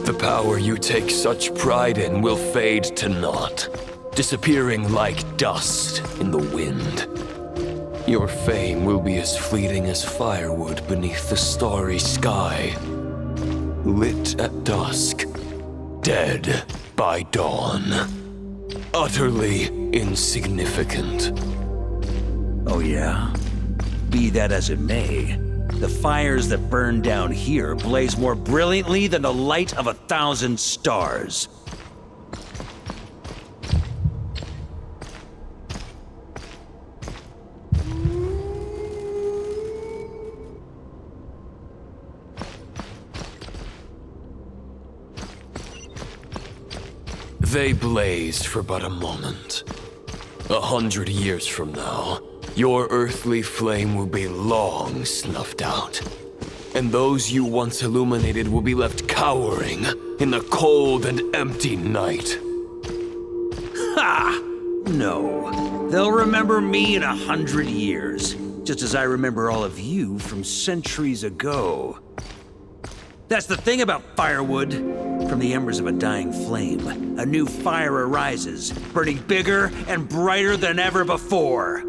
The power you take such pride in will fade to naught, disappearing like dust in the wind. Your fame will be as fleeting as firewood beneath the starry sky, lit at dusk, dead by dawn. Utterly insignificant. Oh yeah? Be that as it may, the fires that burn down here blaze more brilliantly than the light of 1,000 stars. They blaze for but a moment. 100 years from now, your earthly flame will be long snuffed out. And those you once illuminated will be left cowering in the cold and empty night. Ha! No. They'll remember me in 100 years, just as I remember all of you from centuries ago. That's the thing about firewood. From the embers of a dying flame, a new fire arises, burning bigger and brighter than ever before.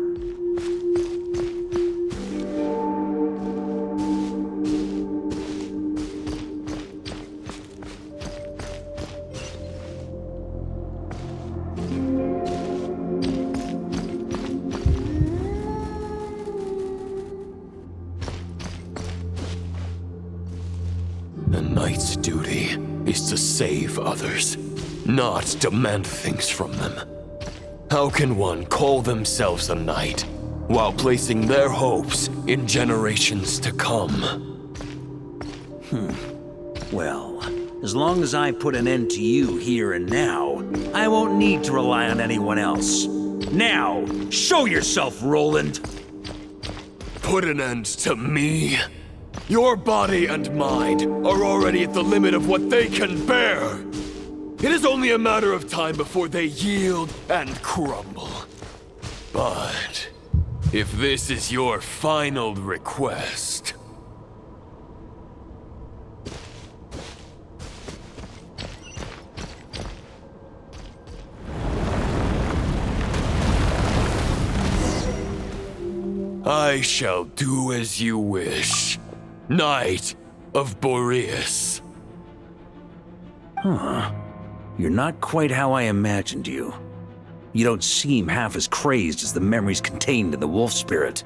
A knight's duty is to save others, not demand things from them. How can one call themselves a knight while placing their hopes in generations to come? Well, as long as I put an end to you here and now, I won't need to rely on anyone else. Now, show yourself, Roland! Put an end to me? Your body and mind are already at the limit of what they can bear. It is only a matter of time before they yield and crumble. But if this is your final request... I shall do as you wish, Knight of Boreas. Huh. You're not quite how I imagined you. You don't seem half as crazed as the memories contained in the wolf spirit.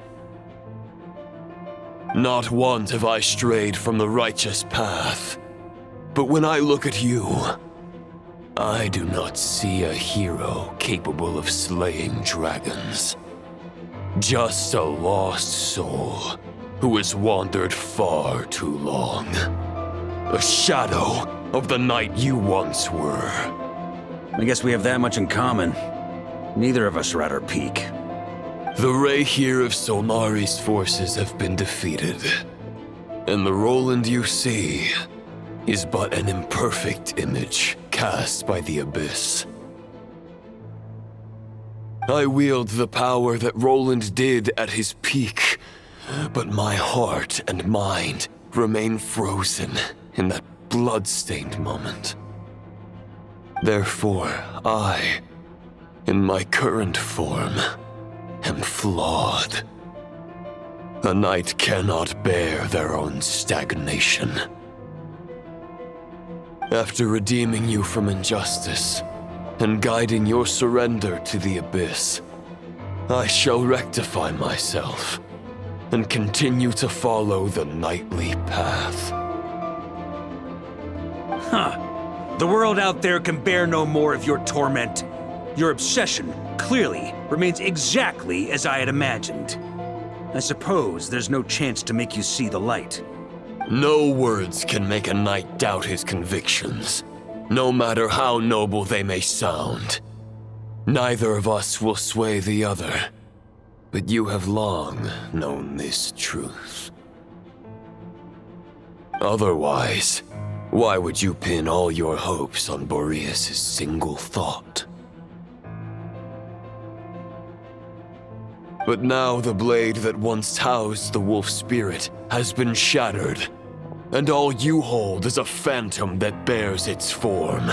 Not once have I strayed from the righteous path. But when I look at you, I do not see a hero capable of slaying dragons. Just a lost soul who has wandered far too long. A shadow of the knight you once were. I guess we have that much in common. Neither of us are at our peak. The ray here of Solnari's forces have been defeated. And the Roland you see is but an imperfect image cast by the Abyss. I wield the power that Roland did at his peak, but my heart and mind remain frozen in that bloodstained moment. Therefore, I, in my current form, am flawed. A knight cannot bear their own stagnation. After redeeming you from injustice, and guiding your surrender to the Abyss, I shall rectify myself and continue to follow the knightly path. Huh. The world out there can bear no more of your torment. Your obsession, clearly, remains exactly as I had imagined. I suppose there's no chance to make you see the light. No words can make a knight doubt his convictions, no matter how noble they may sound. Neither of us will sway the other, but you have long known this truth. Otherwise, why would you pin all your hopes on Boreas' single thought? But now the blade that once housed the wolf spirit has been shattered, and all you hold is a phantom that bears its form.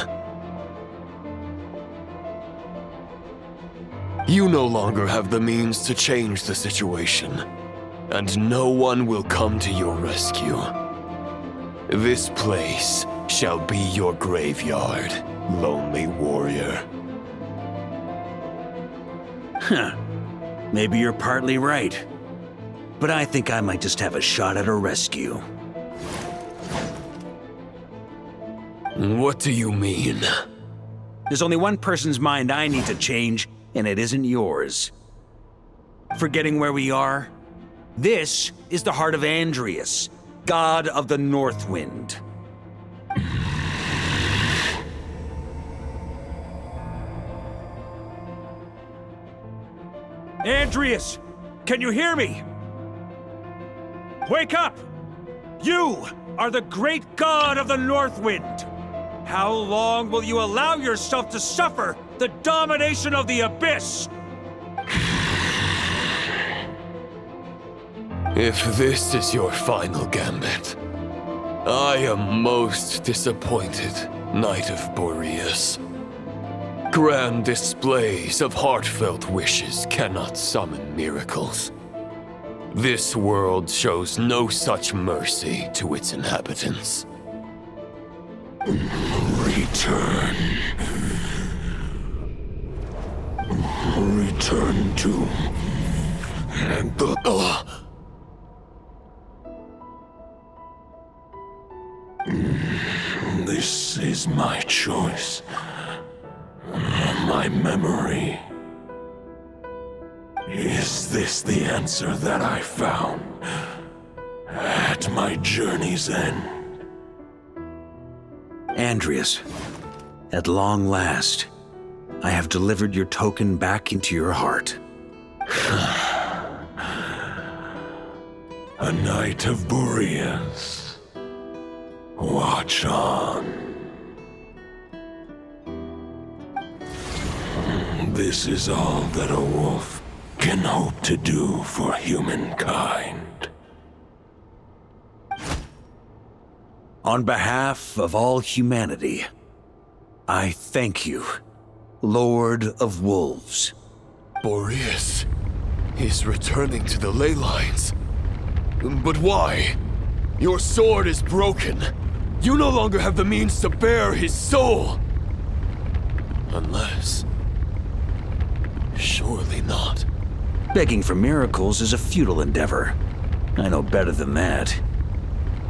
You no longer have the means to change the situation, and no one will come to your rescue. This place shall be your graveyard, lonely warrior. Huh. Maybe you're partly right. But I think I might just have a shot at a rescue. What do you mean? There's only one person's mind I need to change, and it isn't yours. Forgetting where we are? This is the heart of Andrius, god of the North Wind. Andrius, can you hear me? Wake up! You are the great god of the North Wind. How long will you allow yourself to suffer the domination of the Abyss? If this is your final gambit, I am most disappointed, Knight of Boreas. Grand displays of heartfelt wishes cannot summon miracles. This world shows no such mercy to its inhabitants. Return. Return to... and the... This is my choice. My memory. Is this the answer that I found at my journey's end? Andrius, at long last, I have delivered your token back into your heart. A knight of Boreas. Watch on. This is all that a wolf can hope to do for humankind. On behalf of all humanity, I thank you, Lord of Wolves. Boreas is returning to the ley lines. But why? Your sword is broken. You no longer have the means to bear his soul. Unless... surely not. Begging for miracles is a futile endeavor. I know better than that.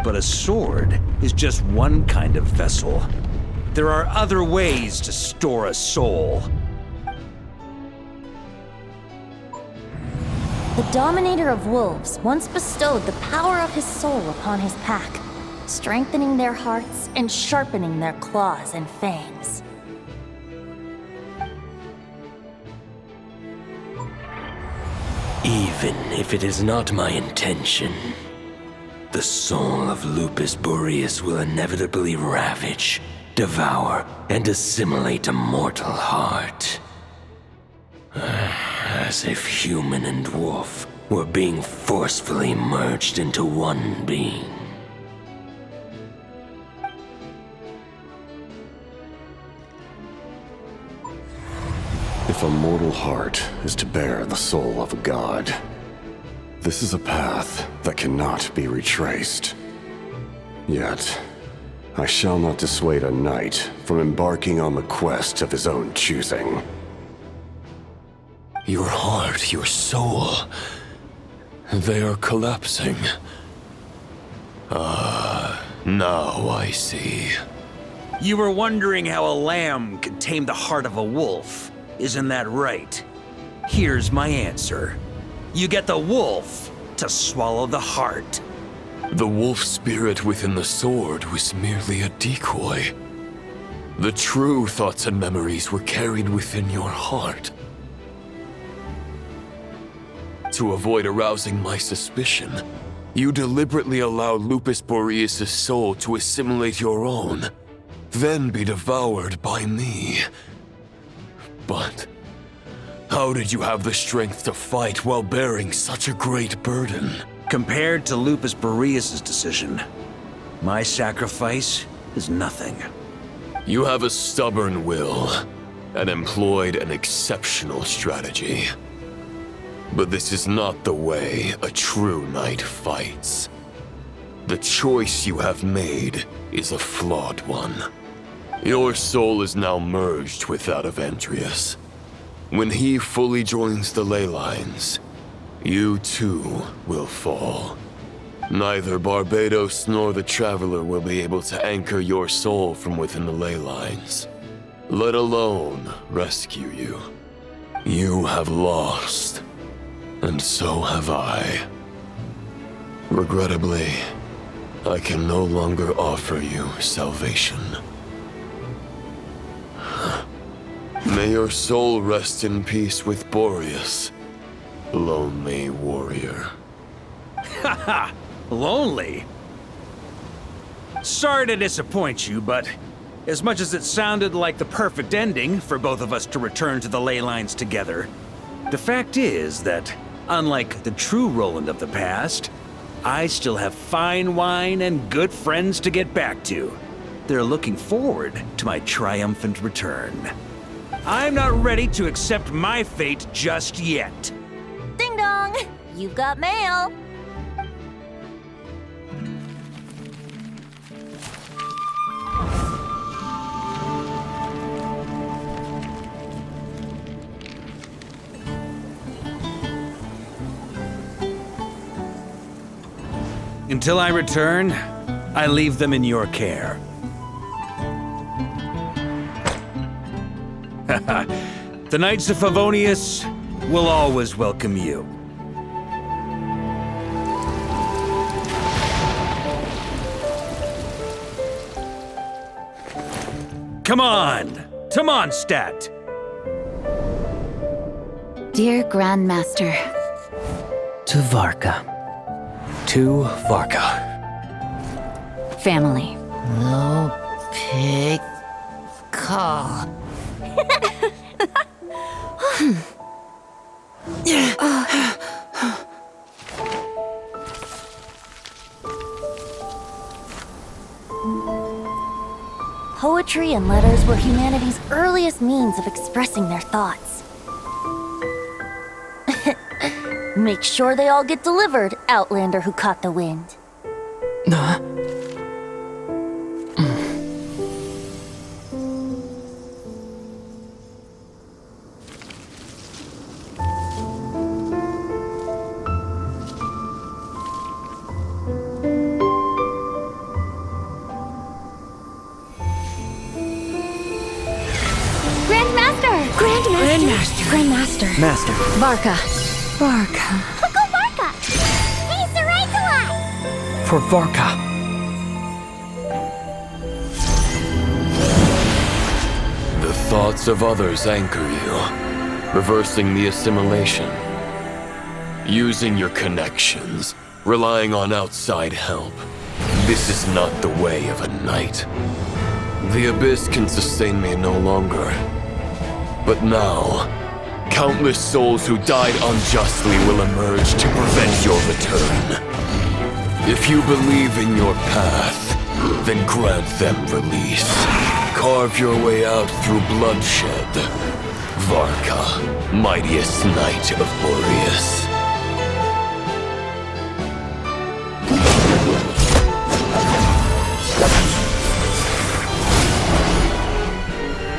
But a sword is just one kind of vessel. There are other ways to store a soul. The Dominator of Wolves once bestowed the power of his soul upon his pack, strengthening their hearts and sharpening their claws and fangs. Even if it is not my intention, the soul of Lupus Boreas will inevitably ravage, devour, and assimilate a mortal heart. As if human and wolf were being forcefully merged into one being. If a mortal heart is to bear the soul of a god, this is a path that cannot be retraced. Yet, I shall not dissuade a knight from embarking on the quest of his own choosing. Your heart, your soul... they are collapsing. Now I see. You were wondering how a lamb could tame the heart of a wolf. Isn't that right? Here's my answer. You get the wolf to swallow the heart. The wolf spirit within the sword was merely a decoy. The true thoughts and memories were carried within your heart. To avoid arousing my suspicion, you deliberately allowed Lupus Boreas' soul to assimilate your own, then be devoured by me. But how did you have the strength to fight while bearing such a great burden? Compared to Lupus Boreas' decision, my sacrifice is nothing. You have a stubborn will and employed an exceptional strategy. But this is not the way a true knight fights. The choice you have made is a flawed one. Your soul is now merged with that of Andrius. When he fully joins the ley lines, you too will fall. Neither Barbados nor the Traveler will be able to anchor your soul from within the ley lines, let alone rescue you. You have lost. And so have I. Regrettably, I can no longer offer you salvation. May your soul rest in peace with Boreas, lonely warrior. Haha! Lonely? Sorry to disappoint you, but as much as it sounded like the perfect ending for both of us to return to the ley lines together, the fact is that, unlike the true Roland of the past, I still have fine wine and good friends to get back to. They're looking forward to my triumphant return. I'm not ready to accept my fate just yet. Ding dong! You've got mail! Until I return, I leave them in your care. The Knights of Favonius will always welcome you. Come on, to Mondstadt. Dear Grandmaster. To Varka. To Varka. Family. No pig call. Poetry and letters were humanity's earliest means of expressing their thoughts. Make sure they all get delivered, Outlander who caught the wind. Grandmaster. Master. Varka. Go Varka! He's the right to us! For Varka. The thoughts of others anchor you, reversing the assimilation. Using your connections, relying on outside help. This is not the way of a knight. The Abyss can sustain me no longer. But now, countless souls who died unjustly will emerge to prevent your return. If you believe in your path, then grant them release. Carve your way out through bloodshed. Varka, mightiest knight of Boreas.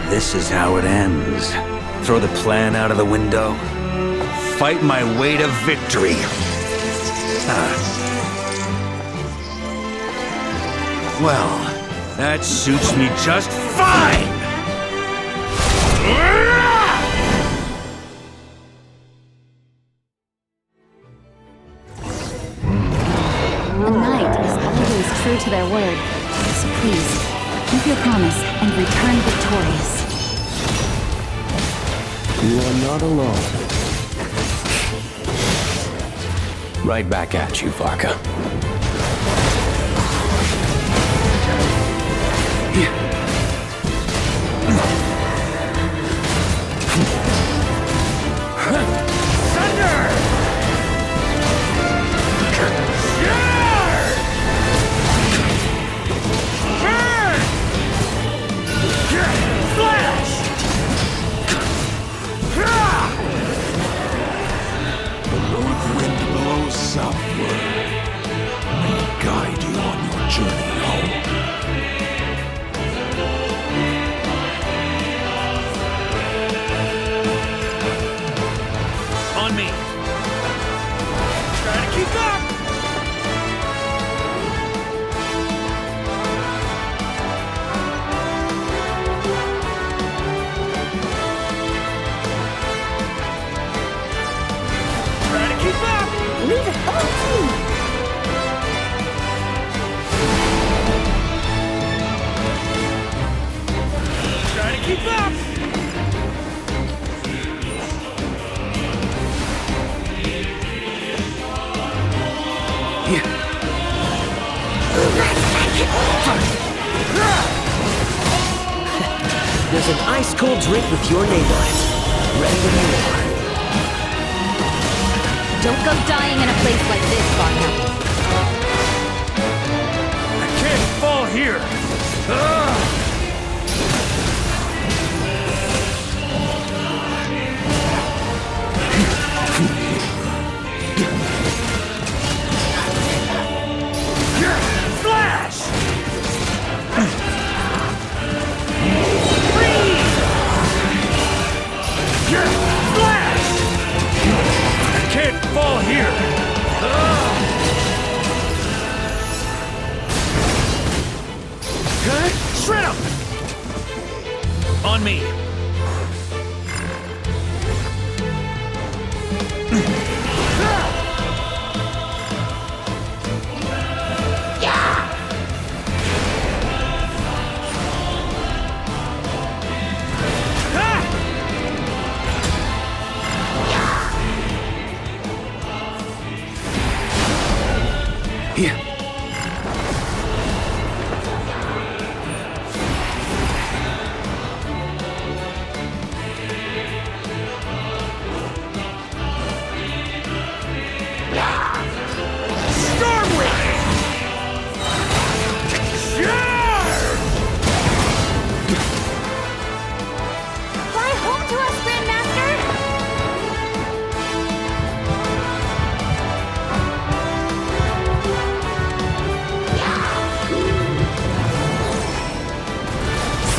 This is how it ends. Throw the plan out of the window. Fight my way to victory. Well, that suits me just fine! A knight is always true to their word. So please, keep your promise and return victorious. You are not alone. Right back at you, Varka. Southward. May it guide you on your journey home. On me. Try to keep up! Try to keep up! Leave it all to me! Try to keep up! There's an ice-cold drink with your name on it. Ready when you are. Don't go dying in a place like this, Varka. I can't fall here! Flash! Freeze! Flash! I can't fall here! Shred him! On me! Fly home to us, Grandmaster!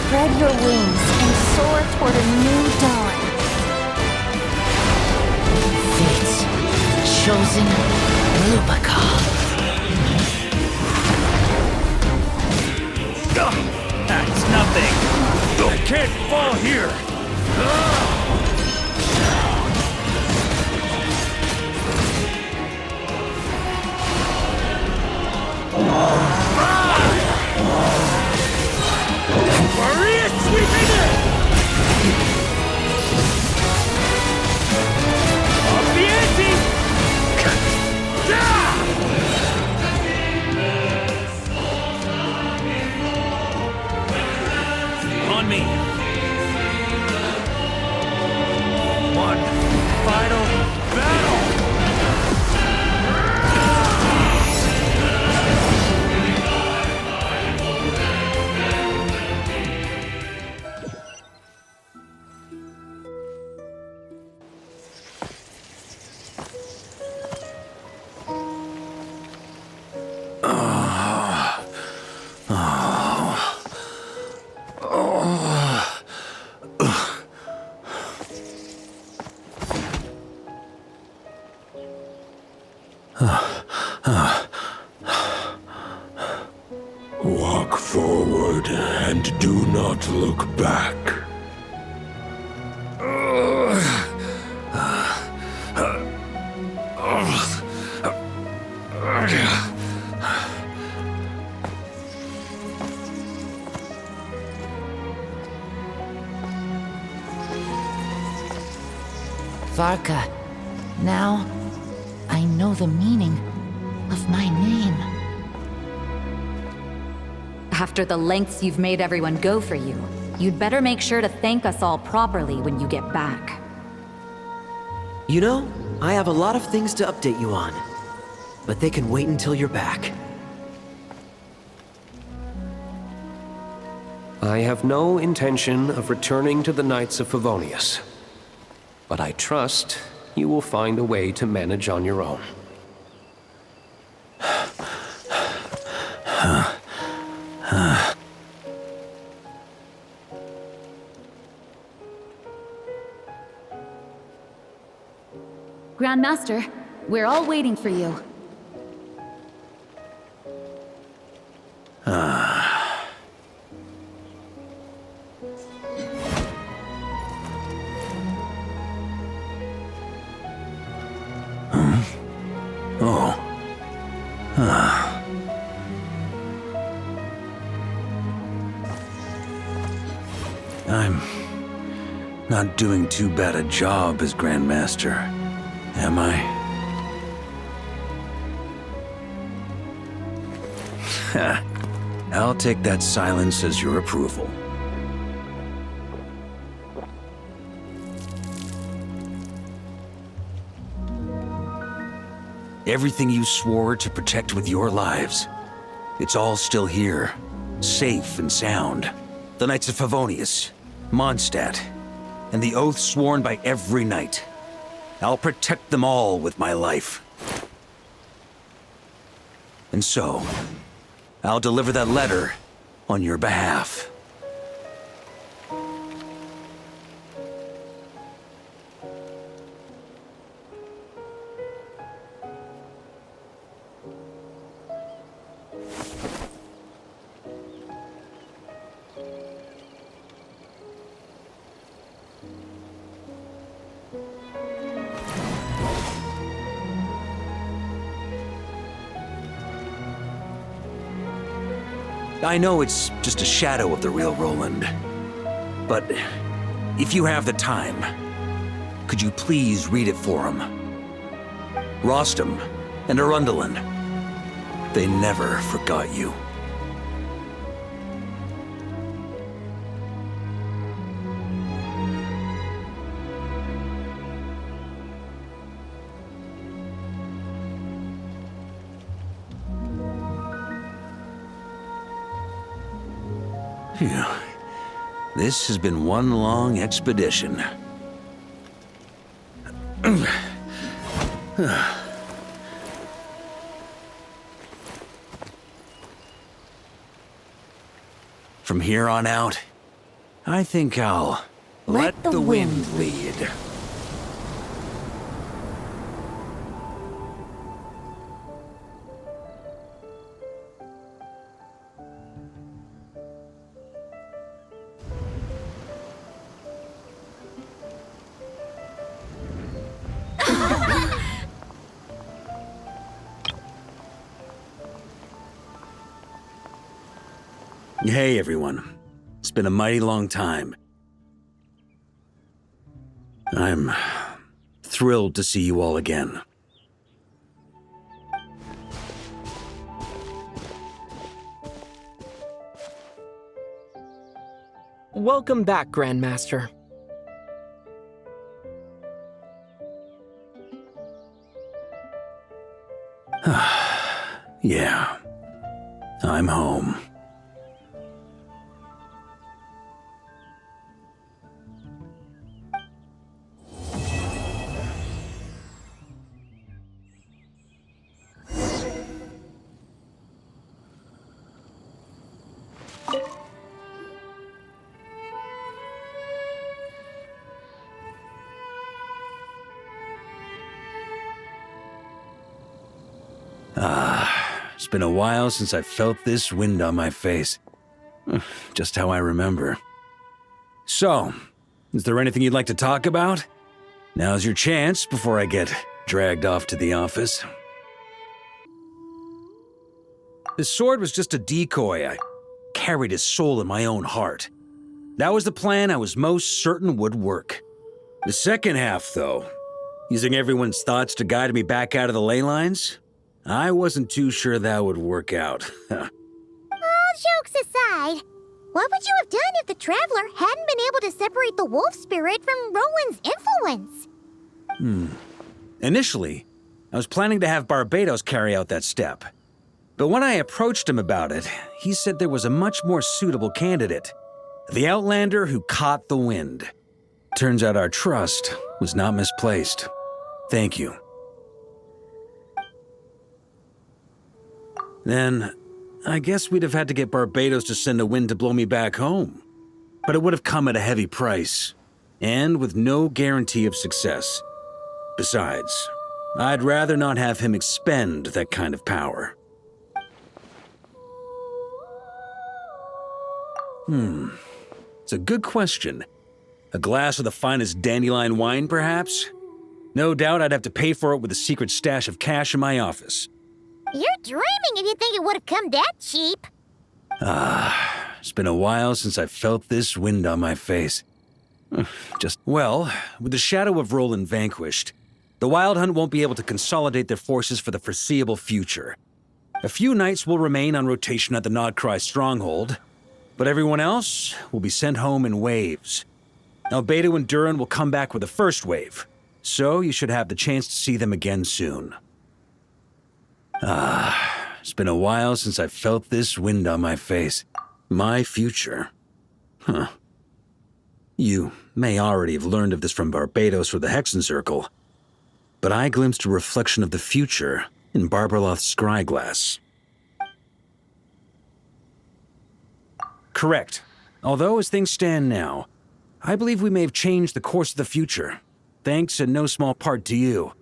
Spread your wings and soar toward a new dawn. Fate, chosen Lubaka. That's nothing. I can't fall here. Maria, sweeping it! Up the ante! On me. One final battle. Walk forward and do not look back. Varka, now I know the meaning of my name. After the lengths you've made everyone go for you, you'd better make sure to thank us all properly when you get back. You know, I have a lot of things to update you on, but they can wait until you're back. I have no intention of returning to the Knights of Favonius, but I trust you will find a way to manage on your own. Grandmaster, we're all waiting for you. I'm not doing too bad a job as Grandmaster, am I? I'll take that silence as your approval. Everything you swore to protect with your lives, it's all still here, safe and sound. The Knights of Favonius, Mondstadt, and the oath sworn by every knight. I'll protect them all with my life. And so, I'll deliver that letter on your behalf. I know it's just a shadow of the real Roland, but if you have the time, could you please read it for him? Rostam and Arundelen, They never forgot you. Phew. This has been one long expedition. From here on out, I think I'll let the wind lead. Hey everyone, it's been a mighty long time. I'm thrilled to see you all again. Welcome back, Grandmaster. Yeah, I'm home. It's been a while since I felt this wind on my face. Just how I remember. So, is there anything you'd like to talk about? Now's your chance before I get dragged off to the office. This sword was just a decoy. I carried his soul in my own heart. That was the plan I was most certain would work. The second half, though, using everyone's thoughts to guide me back out of the ley lines, I wasn't too sure that would work out. All jokes aside, what would you have done if the Traveler hadn't been able to separate the wolf spirit from Roland's influence? Initially, I was planning to have Barbatos carry out that step. But when I approached him about it, he said there was a much more suitable candidate. The Outlander who caught the wind. Turns out our trust was not misplaced. Thank you. Then, I guess we'd have had to get Barbatos to send a wind to blow me back home. But it would have come at a heavy price, and with no guarantee of success. Besides, I'd rather not have him expend that kind of power. It's a good question. A glass of the finest dandelion wine, perhaps? No doubt I'd have to pay for it with a secret stash of cash in my office. You're dreaming if you think it would have come that cheap. It's been a while since I felt this wind on my face. Well, with the shadow of Roland vanquished, the Wild Hunt won't be able to consolidate their forces for the foreseeable future. A few knights will remain on rotation at the nod-krai stronghold, but everyone else will be sent home in waves. Albedo and Durin will come back with the first wave, so you should have the chance to see them again soon. It's been a while since I felt this wind on my face. My future. You may already have learned of this from Barbatos or the Hexen Circle, but I glimpsed a reflection of the future in Barbarloth's scryglass. Correct. Although as things stand now, I believe we may have changed the course of the future, thanks in no small part to you.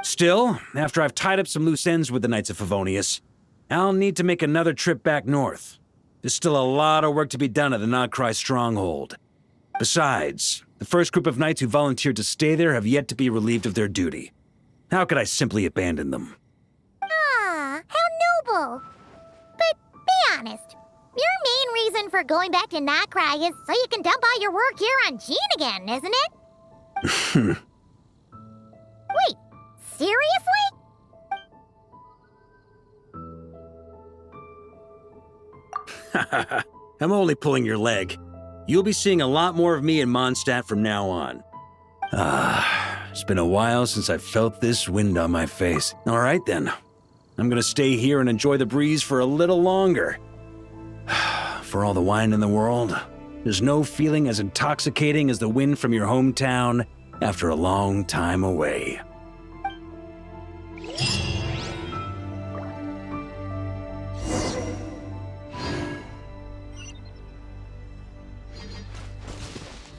Still, after I've tied up some loose ends with the Knights of Favonius, I'll need to make another trip back north. There's still a lot of work to be done at the nod-krai stronghold. Besides, the first group of knights who volunteered to stay there have yet to be relieved of their duty. How could I simply abandon them? Ah, how noble. But be honest, your main reason for going back to nod-krai is so you can dump all your work here on Jean again, isn't it? Wait, seriously? I'm only pulling your leg. You'll be seeing a lot more of me in Mondstadt from now on. It's been a while since I felt this wind on my face. All right then. I'm gonna stay here and enjoy the breeze for a little longer. For all the wine in the world, there's no feeling as intoxicating as the wind from your hometown after a long time away.